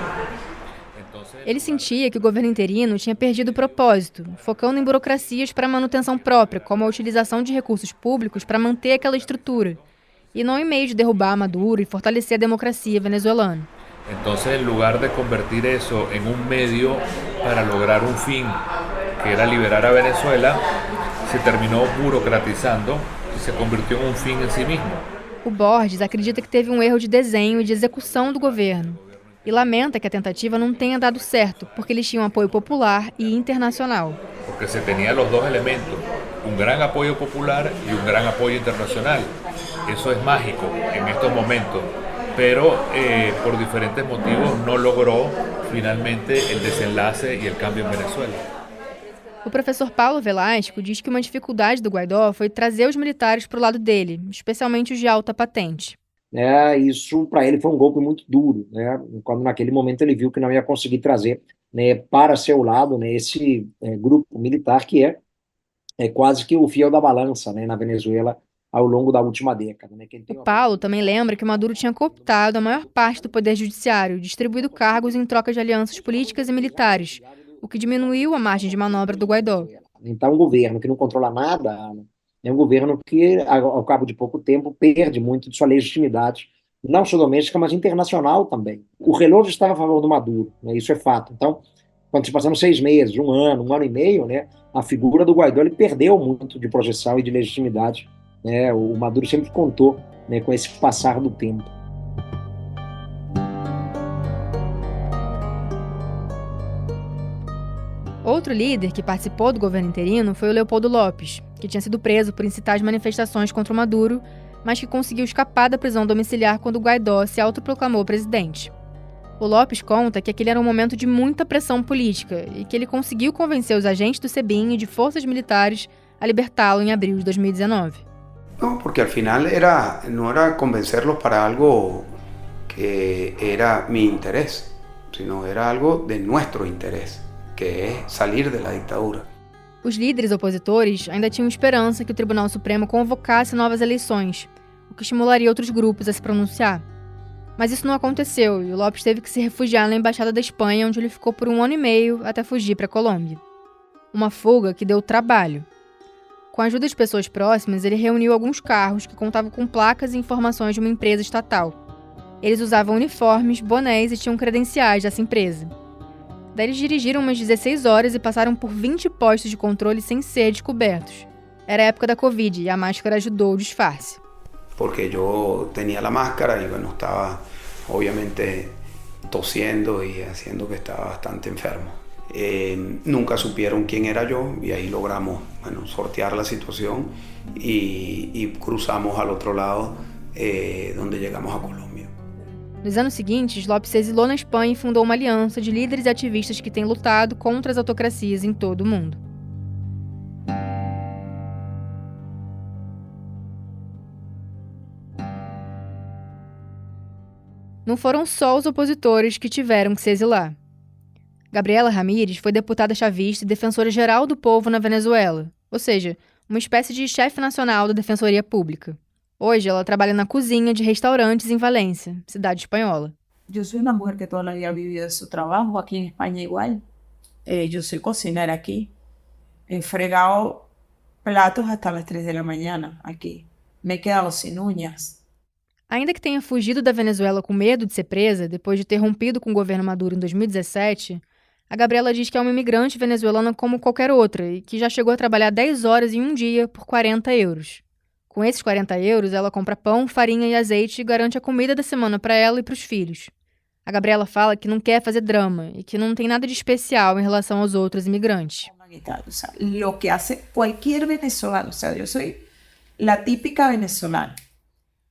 Ele sentia que o governo interino tinha perdido o propósito, focando em burocracias para manutenção própria, como a utilização de recursos públicos para manter aquela estrutura, e não em meio de derrubar Maduro e fortalecer a democracia venezuelana. Entonces, en lugar de convertir eso en un medio para lograr un fin, que era liberar a Venezuela, se terminó burocratizando y se convirtió en un fin en sí mismo. O Borges acredita que teve um erro de desenho e de execução do governo, e lamenta que a tentativa não tenha dado certo, porque eles tinham apoio popular e internacional. Porque se tenía los dos elementos, un gran apoyo popular y un gran apoyo internacional. Eso es mágico en estos momentos, pero por diferentes motivos no logró finalmente el desenlace y el cambio en Venezuela. O professor Paulo Velasco diz que uma dificuldade do Guaidó foi trazer os militares para o lado dele, especialmente os de alta patente. Isso para ele foi um golpe muito duro, quando naquele momento ele viu que não ia conseguir trazer para seu lado esse grupo militar que é quase que o fiel da balança na Venezuela ao longo da última década. O Paulo também lembra que Maduro tinha cooptado a maior parte do poder judiciário, distribuído cargos em troca de alianças políticas e militares, o que diminuiu a margem de manobra do Guaidó. Então, um governo que não controla nada é um governo que, ao cabo de pouco tempo, perde muito de sua legitimidade, não só doméstica, mas internacional também. O relógio estava a favor do Maduro, isso é fato. Então, quando se passaram 6 meses, um ano e meio, a figura do Guaidó ele perdeu muito de projeção e de legitimidade. O Maduro sempre contou com esse passar do tempo. Outro líder que participou do governo interino foi o Leopoldo Lopes, que tinha sido preso por incitar as manifestações contra o Maduro, mas que conseguiu escapar da prisão domiciliar quando o Guaidó se autoproclamou presidente. O Lopes conta que aquele era um momento de muita pressão política e que ele conseguiu convencer os agentes do SEBIN e de forças militares a libertá-lo em abril de 2019. No, porque al final no era convencerlos para algo que era mi interés, sino era algo de nuestro interés, que es salir de la dictadura. Os líderes opositores ainda tinham esperança que o Tribunal Supremo convocasse novas eleições, o que estimularia outros grupos a se pronunciar. Mas isso não aconteceu e o Lopes teve que se refugiar na Embaixada da Espanha, onde ele ficou por 1 ano e meio até fugir para a Colômbia. Uma fuga que deu trabalho. Com a ajuda de pessoas próximas, ele reuniu alguns carros que contavam com placas e informações de uma empresa estatal. Eles usavam uniformes, bonés e tinham credenciais dessa empresa. Daí eles dirigiram umas 16 horas e passaram por 20 postos de controle sem ser descobertos. Era a época da Covid e a máscara ajudou o disfarce. Porque yo tenía la máscara y bueno, estaba obviamente tosiendo y haciendo que estaba bastante enfermo. Nunca supieron quién era yo y ahí logramos sortear la situación y cruzamos al otro lado donde llegamos a Colômbia. Nos anos seguintes, Lopes se exilou na Espanha e fundou uma aliança de líderes e ativistas que têm lutado contra as autocracias em todo o mundo. Não foram só os opositores que tiveram que se exilar. Gabriela Ramírez foi deputada chavista e defensora-geral do povo na Venezuela, ou seja, uma espécie de chefe nacional da Defensoria Pública. Hoje, ela trabalha na cozinha de restaurantes em Valência, cidade espanhola. Yo soy una mujer que toda la vida ha vivido de su trabajo, aquí en España igual. Yo soy cocinera aquí. He fregado platos hasta las 3 de la mañana aquí. Me he quedado sin uñas. Ainda que tenha fugido da Venezuela com medo de ser presa, depois de ter rompido com o governo Maduro em 2017, a Gabriela diz que é uma imigrante venezuelana como qualquer outra e que já chegou a trabalhar 10 horas em um dia por 40 euros. Com esses 40 euros, ela compra pão, farinha e azeite e garante a comida da semana para ela e para os filhos. A Gabriela fala que não quer fazer drama e que não tem nada de especial em relação aos outros imigrantes. O sea, lo que hace cualquier venezolano, o sea, yo soy la típica venezolana.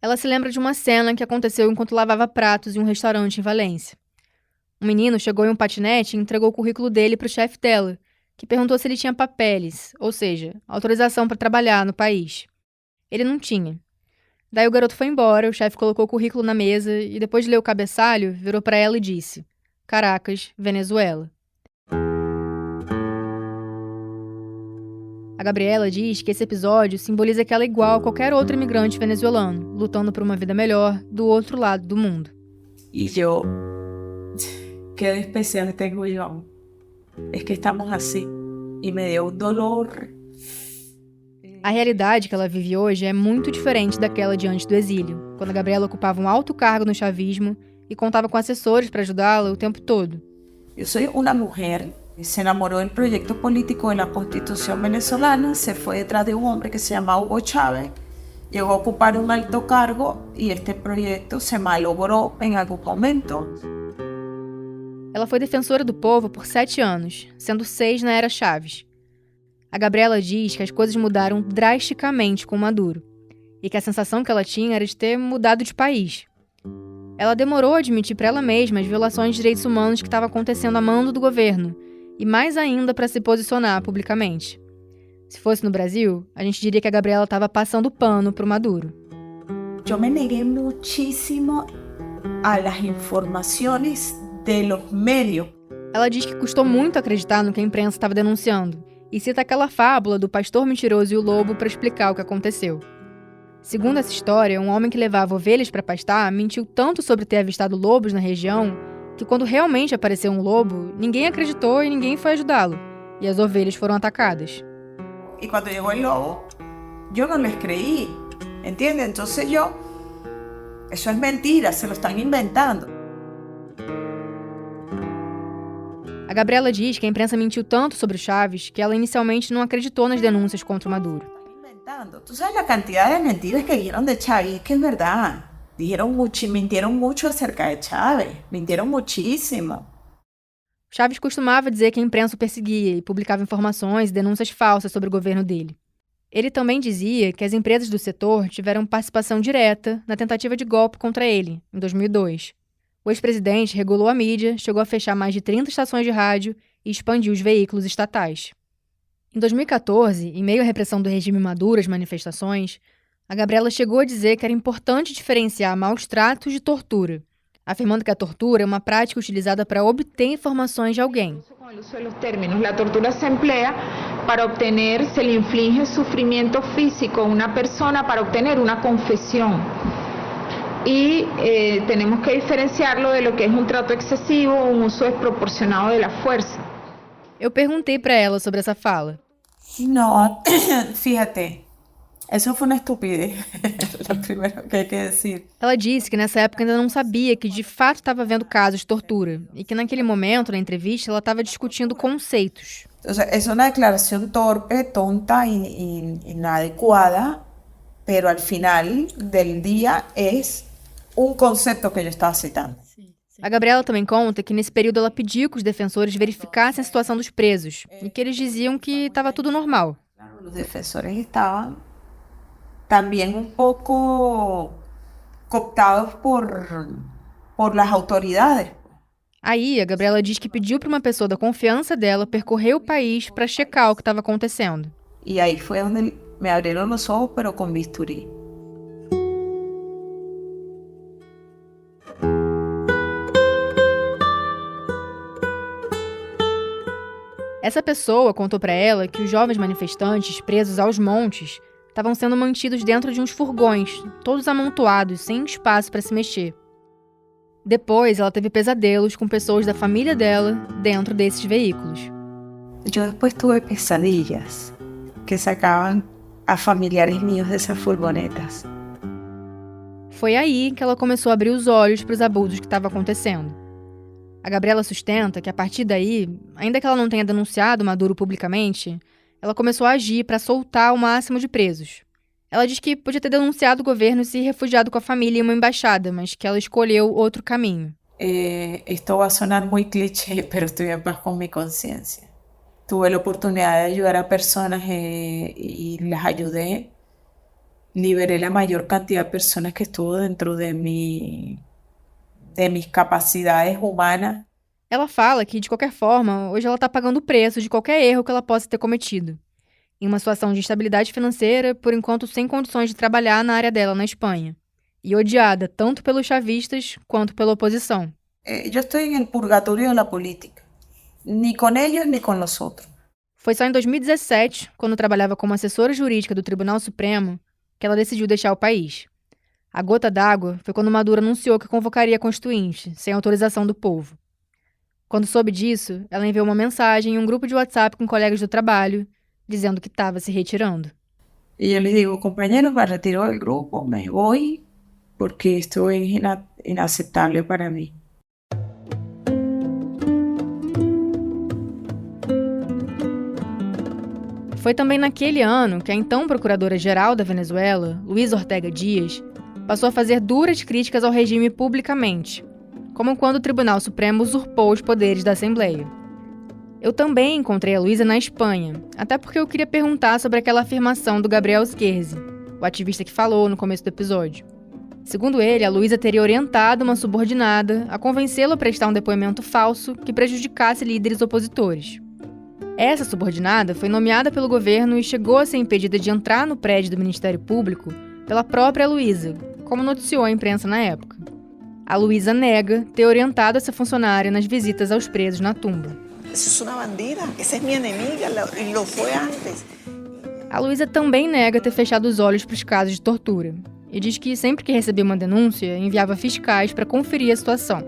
Ela se lembra de uma cena que aconteceu enquanto lavava pratos em um restaurante em Valência. Um menino chegou em um patinete e entregou o currículo dele para o chefe dela, que perguntou se ele tinha papeles, ou seja, autorização para trabalhar no país. Ele não tinha. Daí o garoto foi embora, o chefe colocou o currículo na mesa e depois de ler o cabeçalho, virou para ela e disse: Caracas, Venezuela. A Gabriela diz que esse episódio simboliza que ela é igual a qualquer outro imigrante venezuelano, lutando por uma vida melhor do outro lado do mundo. Y yo, qué de especial tengo yo. Es que estamos así. Y me dio un dolor. A realidade que ela vive hoje é muito diferente daquela de antes do exílio, quando a Gabriela ocupava um alto cargo no chavismo e contava com assessores para ajudá-la o tempo todo. Eu sou uma mulher que se enamorou del proyecto político de la Constitución venezolana, se fue detrás de un hombre que se llama Hugo Chávez, llegó a ocupar un alto cargo y este proyecto se malogró en algún momento. Ela foi defensora do povo por 7 anos, sendo 6 na era Chaves. A Gabriela diz que as coisas mudaram drasticamente com Maduro e que a sensação que ela tinha era de ter mudado de país. Ela demorou a admitir para ela mesma as violações de direitos humanos que estavam acontecendo a mando do governo e mais ainda para se posicionar publicamente. Se fosse no Brasil, a gente diria que a Gabriela estava passando pano para o Maduro. Eu me neguei muchísimo a las informações de los medios. Ela diz que custou muito acreditar no que a imprensa estava denunciando e cita aquela fábula do pastor mentiroso e o lobo para explicar o que aconteceu. Segundo essa história, um homem que levava ovelhas para pastar mentiu tanto sobre ter avistado lobos na região que quando realmente apareceu um lobo, ninguém acreditou e ninguém foi ajudá-lo, e as ovelhas foram atacadas. E quando chegou o lobo, eu não les creí, entende? Então isso é mentira, se lo estão inventando. A Gabriela diz que a imprensa mentiu tanto sobre o Chaves que ela inicialmente não acreditou nas denúncias contra o Maduro. Tú sabes la cantidad de mentiras que dijeron de Chávez, es que es verdad. Mintieron mucho acerca de Chávez, mintieron muchísimo. Chaves costumava dizer que a imprensa o perseguia e publicava informações e denúncias falsas sobre o governo dele. Ele também dizia que as empresas do setor tiveram participação direta na tentativa de golpe contra ele, em 2002. O ex-presidente regulou a mídia, chegou a fechar mais de 30 estações de rádio e expandiu os veículos estatais. Em 2014, em meio à repressão do regime Maduro às manifestações, a Gabriela chegou a dizer que era importante diferenciar maus tratos de tortura, afirmando que a tortura é uma prática utilizada para obter informações de alguém. Com o uso dos términos, a tortura se emplea para obtener, se lhe inflige sofrimento físico a uma pessoa para obtener uma confissão. Y tenemos que diferenciarlo de lo que es un trato excesivo o un uso desproporcionado de la fuerza. Eu perguntei para ela sobre essa fala. No, fíjate, eso fue una estupidez, lo primero que hay que decir. Ela disse que nessa época ainda não sabia que de fato estava havendo casos de tortura e que naquele momento, na entrevista, ela estava discutindo conceitos. O sea, es una declaración torpe, tonta y inadecuada, pero al final del día es um conceito que ele está citando. A Gabriela também conta que nesse período ela pediu que os defensores verificassem a situação dos presos e que eles diziam que estava tudo normal. Os defensores estavam também um pouco cooptados por las autoridades. Aí a Gabriela diz que pediu para uma pessoa da confiança dela percorrer o país para checar o que estava acontecendo. E aí foi onde me abriram os olhos, pero com bisturi. Essa pessoa contou para ela que os jovens manifestantes presos aos montes estavam sendo mantidos dentro de uns furgões, todos amontoados, sem espaço para se mexer. Depois, ela teve pesadelos com pessoas da família dela dentro desses veículos. Eu depois tuve pesadillas que sacavam a familiares míos dessas furgonetas. Foi aí que ela começou a abrir os olhos para os abusos que estavam acontecendo. A Gabriela sustenta que, a partir daí, ainda que ela não tenha denunciado Maduro publicamente, ela começou a agir para soltar o máximo de presos. Ela diz que podia ter denunciado o governo e se refugiado com a família em uma embaixada, mas que ela escolheu outro caminho. Esto va a sonar muy cliché, pero estoy en paz con mi conciencia. Tuve la oportunidad de ayudar a personas y las ayudé. Liberé la mayor cantidad de personas que estuvo dentro de mis capacidades humanas. Ela fala que, de qualquer forma, hoje ela está pagando o preço de qualquer erro que ela possa ter cometido. Em uma situação de instabilidade financeira, por enquanto sem condições de trabalhar na área dela na Espanha. E odiada tanto pelos chavistas quanto pela oposição. Eu estou em purgatório da política. Nem com eles, nem com os outros. Foi só em 2017, quando trabalhava como assessora jurídica do Tribunal Supremo, que ela decidiu deixar o país. A gota d'água foi quando Maduro anunciou que convocaria a Constituinte, sem autorização do povo. Quando soube disso, ela enviou uma mensagem em um grupo de WhatsApp com colegas do trabalho, dizendo que estava se retirando. E eu lhe digo, companheiros, me retiro do grupo, me vou, porque isto é inaceitável para mim. Foi também naquele ano que a então procuradora-geral da Venezuela, Luísa Ortega Dias, passou a fazer duras críticas ao regime publicamente, como quando o Tribunal Supremo usurpou os poderes da Assembleia. Eu também encontrei a Luísa na Espanha, até porque eu queria perguntar sobre aquela afirmação do Gabriel Scherzi, o ativista que falou no começo do episódio. Segundo ele, a Luísa teria orientado uma subordinada a convencê-lo a prestar um depoimento falso que prejudicasse líderes opositores. Essa subordinada foi nomeada pelo governo e chegou a ser impedida de entrar no prédio do Ministério Público pela própria Luísa, como noticiou a imprensa na época. A Luísa nega ter orientado essa funcionária nas visitas aos presos na tumba. Isso é uma bandida, essa é minha inimiga, e lo foi antes. A Luísa também nega ter fechado os olhos para os casos de tortura e diz que sempre que recebia uma denúncia, enviava fiscais para conferir a situação.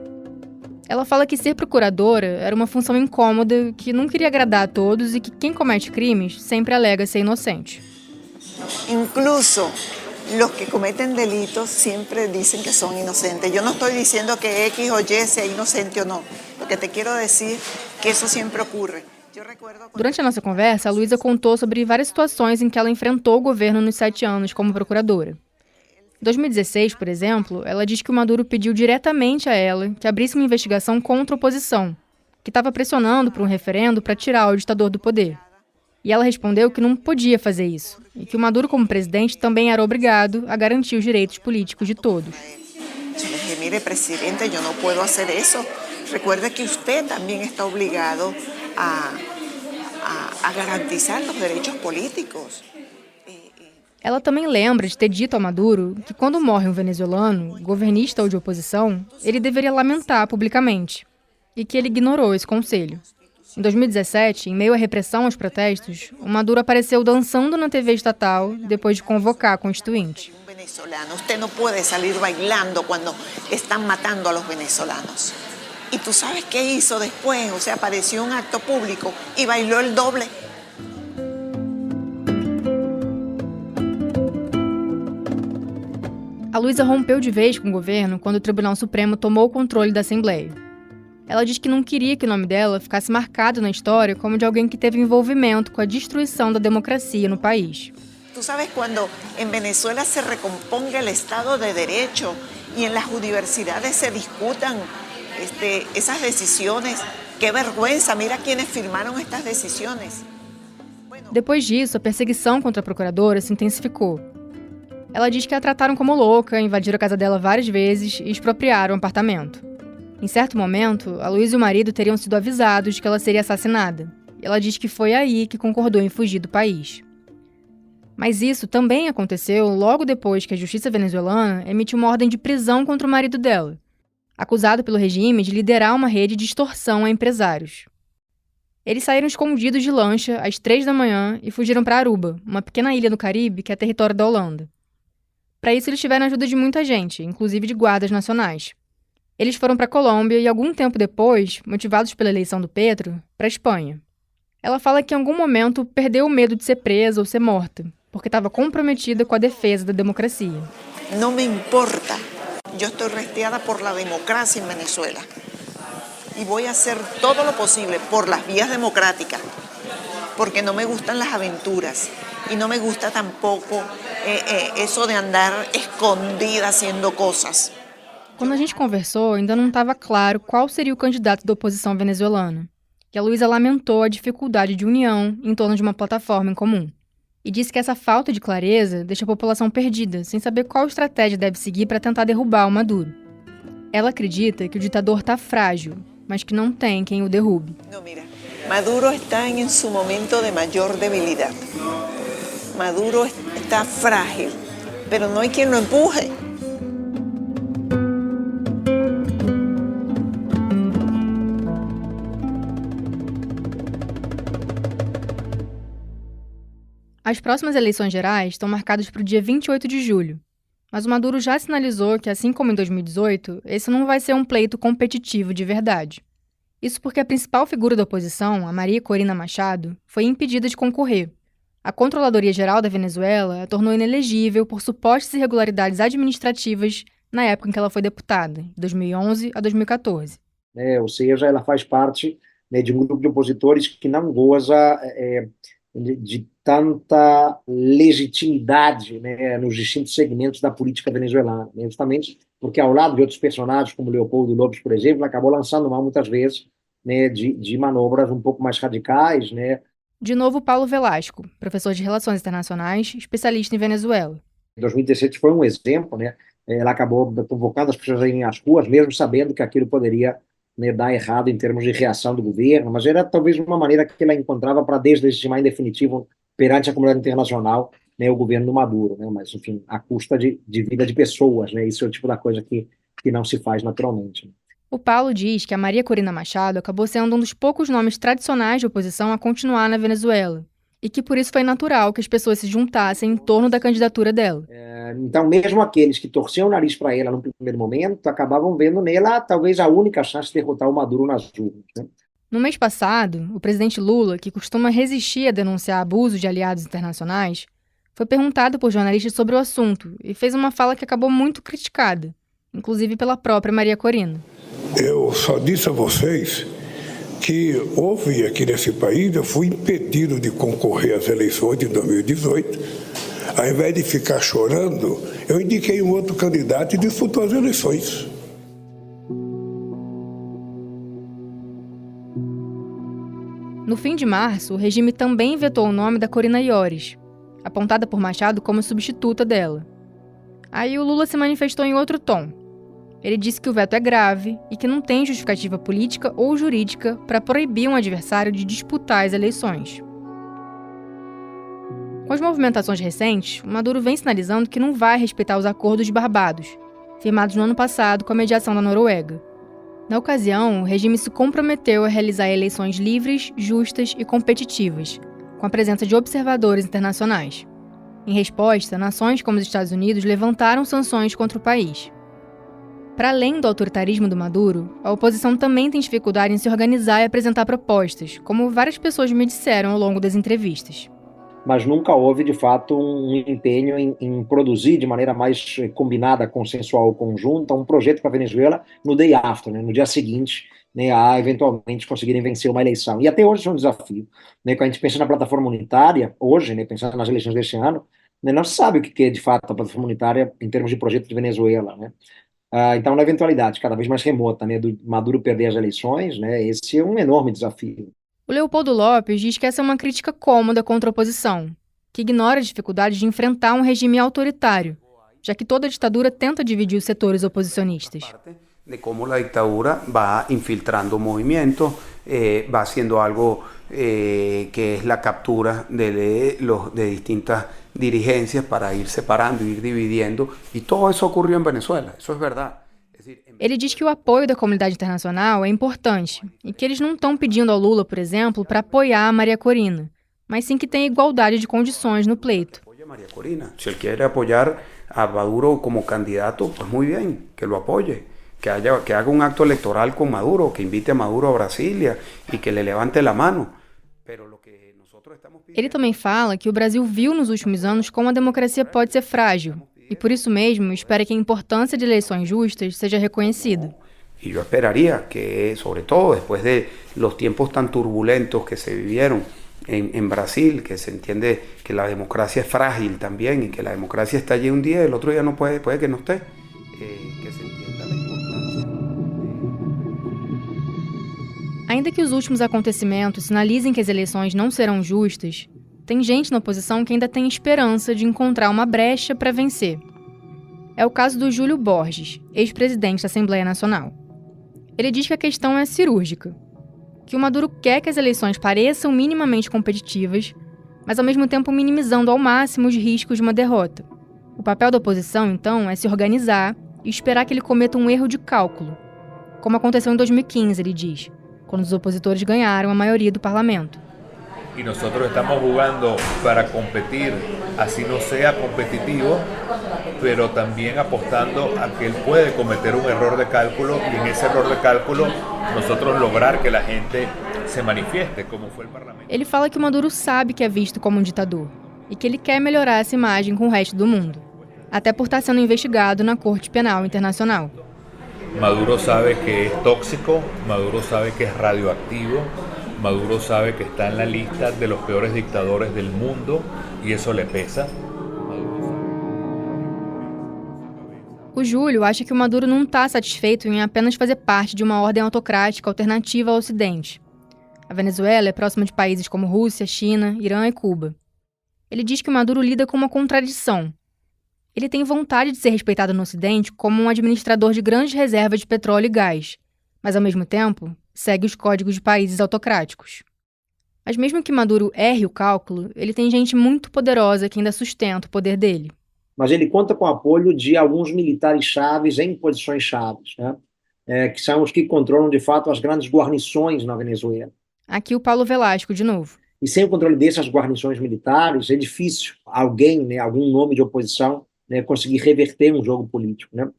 Ela fala que ser procuradora era uma função incômoda, que não queria agradar a todos e que quem comete crimes sempre alega ser inocente. Incluso los que cometen delitos siempre dicen que son inocentes. Yo no estoy diciendo que X o Y sea inocente o no. Lo que te quiero decir que eso siempre ocurre. Durante a nossa conversa, a Luísa contou sobre várias situações em que ela enfrentou o governo nos 7 anos como procuradora. Em 2016, por exemplo, ela diz que o Maduro pediu diretamente a ela que abrisse uma investigação contra a oposição, que estava pressionando por um referendo para tirar o ditador do poder. E ela respondeu que não podia fazer isso, e que o Maduro, como presidente, também era obrigado a garantir os direitos políticos de todos. Eu disse, mire, presidente, eu não posso fazer isso. Recuerde que você também está obrigado a garantizar os direitos políticos. Ela também lembra de ter dito a Maduro que quando morre um venezuelano, governista ou de oposição, ele deveria lamentar publicamente, e que ele ignorou esse conselho. Em 2017, em meio à repressão aos protestos, o Maduro apareceu dançando na TV estatal depois de convocar a Constituinte. Você não pode sair bailando quando estão matando a los venezolanos. E tu sabes que hizo después, o sea, apareció un acto público y bailó el doble. A Luísa rompeu de vez com o governo quando o Tribunal Supremo tomou o controle da Assembleia. Ela diz que não queria que o nome dela ficasse marcado na história como de alguém que teve envolvimento com a destruição da democracia no país. Tu sabes quando em Venezuela se recomponga o Estado de Derecho e em las universidades se discutan essas decisões. Que vergüenza, mira quienes firmaron estas decisões. Depois disso, a perseguição contra a procuradora se intensificou. Ela diz que a trataram como louca, invadiram a casa dela várias vezes e expropriaram o apartamento. Em certo momento, a Luísa e o marido teriam sido avisados de que ela seria assassinada. E ela diz que foi aí que concordou em fugir do país. Mas isso também aconteceu logo depois que a justiça venezuelana emitiu uma ordem de prisão contra o marido dela, acusado pelo regime de liderar uma rede de extorsão a empresários. Eles saíram escondidos de lancha às 3 da manhã e fugiram para Aruba, uma pequena ilha no Caribe que é território da Holanda. Para isso, eles tiveram a ajuda de muita gente, inclusive de guardas nacionais. Eles foram para a Colômbia e, algum tempo depois, motivados pela eleição do Petro, para a Espanha. Ela fala que em algum momento perdeu o medo de ser presa ou ser morta, porque estava comprometida com a defesa da democracia. Não me importa. Eu estou resteada por la democracia em Venezuela. Y voy a hacer todo lo posible por las vías democráticas, porque no me gustan las aventuras y no me gusta tampoco eso de andar escondida haciendo cosas. Quando a gente conversou, ainda não estava claro qual seria o candidato da oposição venezuelana. E a Luísa lamentou a dificuldade de união em torno de uma plataforma em comum. E disse que essa falta de clareza deixa a população perdida, sem saber qual estratégia deve seguir para tentar derrubar o Maduro. Ela acredita que o ditador está frágil, mas que não tem quem o derrube. No, mira, Maduro está em seu momento de maior debilidade. Maduro está frágil, mas não há quem lo empuje. As próximas eleições gerais estão marcadas para o dia 28 de julho. Mas o Maduro já sinalizou que, assim como em 2018, esse não vai ser um pleito competitivo de verdade. Isso porque a principal figura da oposição, a Maria Corina Machado, foi impedida de concorrer. A Controladoria Geral da Venezuela a tornou inelegível por supostas irregularidades administrativas na época em que ela foi deputada, de 2011 a 2014. Ou seja, ela faz parte de um grupo de opositores que não goza de tanta legitimidade nos distintos segmentos da política venezuelana, justamente porque, ao lado de outros personagens, como Leopoldo Lopes, por exemplo, acabou lançando mão, muitas vezes, de manobras um pouco mais radicais. De novo, Paulo Velasco, professor de Relações Internacionais, especialista em Venezuela. Em 2017 foi um exemplo, ela acabou convocando as pessoas a irem às ruas, mesmo sabendo que aquilo poderia dar errado em termos de reação do governo, mas era talvez uma maneira que ela encontrava para deslegitimar em definitivo perante a comunidade internacional o governo do Maduro, mas enfim, à custa de vida de pessoas, isso é o tipo da coisa que não se faz naturalmente. O Paulo diz que a Maria Corina Machado acabou sendo um dos poucos nomes tradicionais de oposição a continuar na Venezuela, e que por isso foi natural que as pessoas se juntassem em torno da candidatura dela. Então, mesmo aqueles que torciam o nariz para ela no primeiro momento, acabavam vendo nela talvez a única chance de derrotar o Maduro nas urnas. No mês passado, o presidente Lula, que costuma resistir a denunciar abusos de aliados internacionais, foi perguntado por jornalistas sobre o assunto e fez uma fala que acabou muito criticada, inclusive pela própria Maria Corina. Eu só disse a vocês que houve aqui nesse país, eu fui impedido de concorrer às eleições de 2018. Ao invés de ficar chorando, eu indiquei um outro candidato e disputou as eleições. No fim de março, o regime também vetou o nome da Corina Yoris, apontada por Machado como substituta dela. Aí o Lula se manifestou em outro tom. Ele disse que o veto é grave e que não tem justificativa política ou jurídica para proibir um adversário de disputar as eleições. Com as movimentações recentes, Maduro vem sinalizando que não vai respeitar os acordos de Barbados, firmados no ano passado com a mediação da Noruega. Na ocasião, o regime se comprometeu a realizar eleições livres, justas e competitivas, com a presença de observadores internacionais. Em resposta, nações como os Estados Unidos levantaram sanções contra o país. Para além do autoritarismo do Maduro, a oposição também tem dificuldade em se organizar e apresentar propostas, como várias pessoas me disseram ao longo das entrevistas. Mas nunca houve, de fato, um empenho em produzir de maneira mais combinada, consensual, conjunta, um projeto para a Venezuela no day after, no dia seguinte, a eventualmente conseguirem vencer uma eleição. E até hoje isso é um desafio. Quando a gente pensa na plataforma unitária, hoje, pensando nas eleições deste ano, não se sabe o que é, de fato, a plataforma unitária em termos de projeto de Venezuela. Então, na eventualidade cada vez mais remota do Maduro perder as eleições, esse é um enorme desafio. O Leopoldo Lopes diz que essa é uma crítica cômoda contra a oposição, que ignora a dificuldade de enfrentar um regime autoritário, já que toda ditadura tenta dividir os setores oposicionistas. De como a ditadura vai infiltrando o movimento, vai sendo algo que é a captura de distintas dirigências para ir separando, ir dividiendo, e todo isso ocorreu em Venezuela, isso é verdade. Ele diz que o apoio da comunidade internacional é importante e que eles não estão pedindo ao Lula, por exemplo, para apoiar a Maria Corina, mas sim que tem igualdade de condições no pleito. Maria Corina, se ele quer apoiar a Maduro como candidato, pues muy bien, que lo apoye, que haga un acto electoral con Maduro, que invite a Maduro a Brasília e que le levante la mano. Ele também fala que o Brasil viu nos últimos anos como a democracia pode ser frágil e, por isso mesmo, espera que a importância de eleições justas seja reconhecida. E eu esperaria que, sobre todo, depois de los tiempos tan turbulentos que se vivieron en Brasil, que se entiende que la democracia es frágil también y que la democracia está allí un día y el otro día no puede que no esté, que se entienda la importância. Ainda que os últimos acontecimentos sinalizem que as eleições não serão justas, tem gente na oposição que ainda tem esperança de encontrar uma brecha para vencer. É o caso do Júlio Borges, ex-presidente da Assembleia Nacional. Ele diz que a questão é cirúrgica, que o Maduro quer que as eleições pareçam minimamente competitivas, mas ao mesmo tempo minimizando ao máximo os riscos de uma derrota. O papel da oposição, então, é se organizar e esperar que ele cometa um erro de cálculo, como aconteceu em 2015, ele diz, quando os opositores ganharam a maioria do parlamento. Y nosotros estamos jugando para competir, así no sea competitivo, pero también apostando a que él puede cometer un error de cálculo y en ese error de cálculo nosotros lograr que la gente se manifieste, como fue el Parlamento. Ele fala que o Maduro sabe que é visto como um ditador e que ele quer melhorar essa imagem com o resto do mundo, até por estar sendo investigado na Corte Penal Internacional. Maduro sabe que es tóxico, Maduro sabe que es radioactivo, Maduro sabe que está en la lista de los peores dictadores del mundo y eso le pesa. O Júlio acha que o Maduro não está satisfeito em apenas fazer parte de uma ordem autocrática alternativa ao Ocidente. A Venezuela é próxima de países como Rússia, China, Irã e Cuba. Ele diz que o Maduro lida com uma contradição. Ele tem vontade de ser respeitado no Ocidente como um administrador de grandes reservas de petróleo e gás, mas ao mesmo tempo segue os códigos de países autocráticos. Mas mesmo que Maduro erre o cálculo, ele tem gente muito poderosa que ainda sustenta o poder dele. Mas ele conta com o apoio de alguns militares chaves em posições chaves, né? Que são os que controlam de fato as grandes guarnições na Venezuela. Aqui o Paulo Velasco de novo. E sem o controle dessas guarnições militares, é difícil alguém, né, algum nome de oposição, né, conseguir reverter um jogo político, né?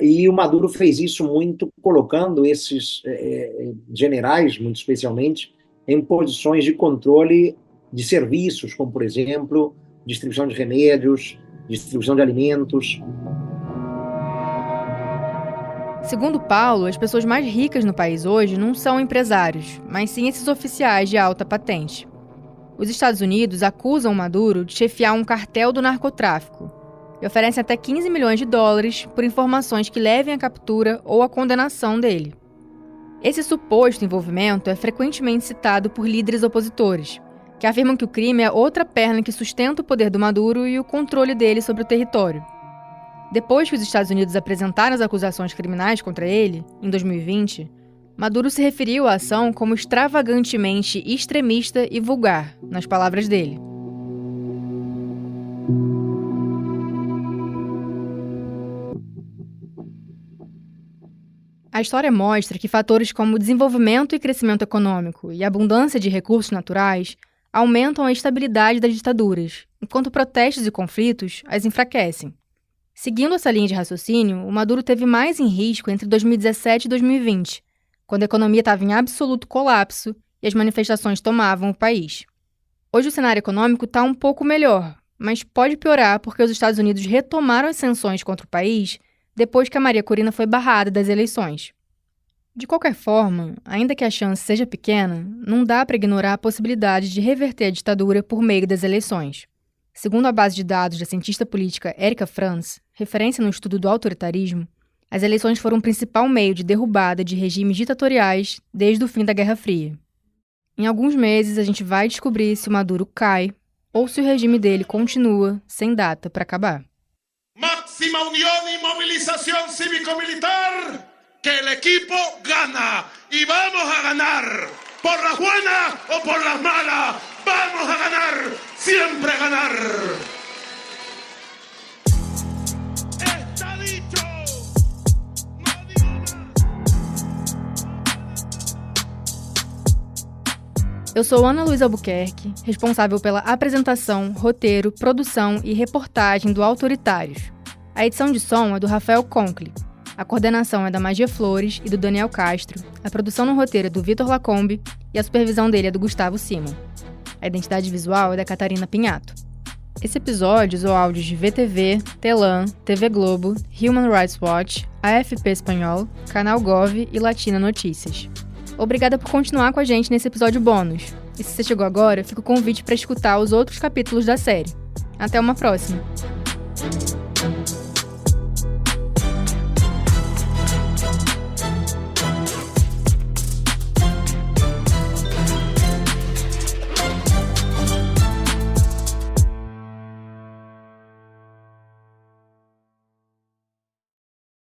E o Maduro fez isso muito colocando esses generais, muito especialmente, em posições de controle de serviços, como, por exemplo, distribuição de remédios, distribuição de alimentos. Segundo Paulo, as pessoas mais ricas no país hoje não são empresários, mas sim esses oficiais de alta patente. Os Estados Unidos acusam o Maduro de chefiar um cartel do narcotráfico e oferecem até 15 milhões de dólares por informações que levem à captura ou à condenação dele. Esse suposto envolvimento é frequentemente citado por líderes opositores, que afirmam que o crime é outra perna que sustenta o poder do Maduro e o controle dele sobre o território. Depois que os Estados Unidos apresentaram as acusações criminais contra ele, em 2020, Maduro se referiu à ação como extravagantemente extremista e vulgar, nas palavras dele. A história mostra que fatores como desenvolvimento e crescimento econômico e abundância de recursos naturais aumentam a estabilidade das ditaduras, enquanto protestos e conflitos as enfraquecem. Seguindo essa linha de raciocínio, o Maduro teve mais em risco entre 2017 e 2020, quando a economia estava em absoluto colapso e as manifestações tomavam o país. Hoje o cenário econômico está um pouco melhor, mas pode piorar porque os Estados Unidos retomaram as sanções contra o país depois que a Maria Corina foi barrada das eleições. De qualquer forma, ainda que a chance seja pequena, não dá para ignorar a possibilidade de reverter a ditadura por meio das eleições. Segundo a base de dados da cientista política Erika Franz, referência no estudo do autoritarismo, as eleições foram o principal meio de derrubada de regimes ditatoriais desde o fim da Guerra Fria. Em alguns meses, a gente vai descobrir se o Maduro cai ou se o regime dele continua sem data para acabar. Máxima unión y movilización cívico-militar, que el equipo gana y vamos a ganar. Por las buenas o por las malas, vamos a ganar, siempre ganar. Está dicho. Eu sou Ana Luísa Albuquerque, responsável pela apresentação, roteiro, produção e reportagem do Autoritários. A edição de som é do Rafael Conkle. A coordenação é da Magia Flores e do Daniel Castro. A produção no roteiro é do Vitor Lacombe e a supervisão dele é do Gustavo Simon. A identidade visual é da Catarina Pinhato. Esse episódio usou áudios de VTV, Telam, TV Globo, Human Rights Watch, AFP Espanhol, Canal Gov e Latina Notícias. Obrigada por continuar com a gente nesse episódio bônus. E se você chegou agora, fica o convite para escutar os outros capítulos da série. Até uma próxima!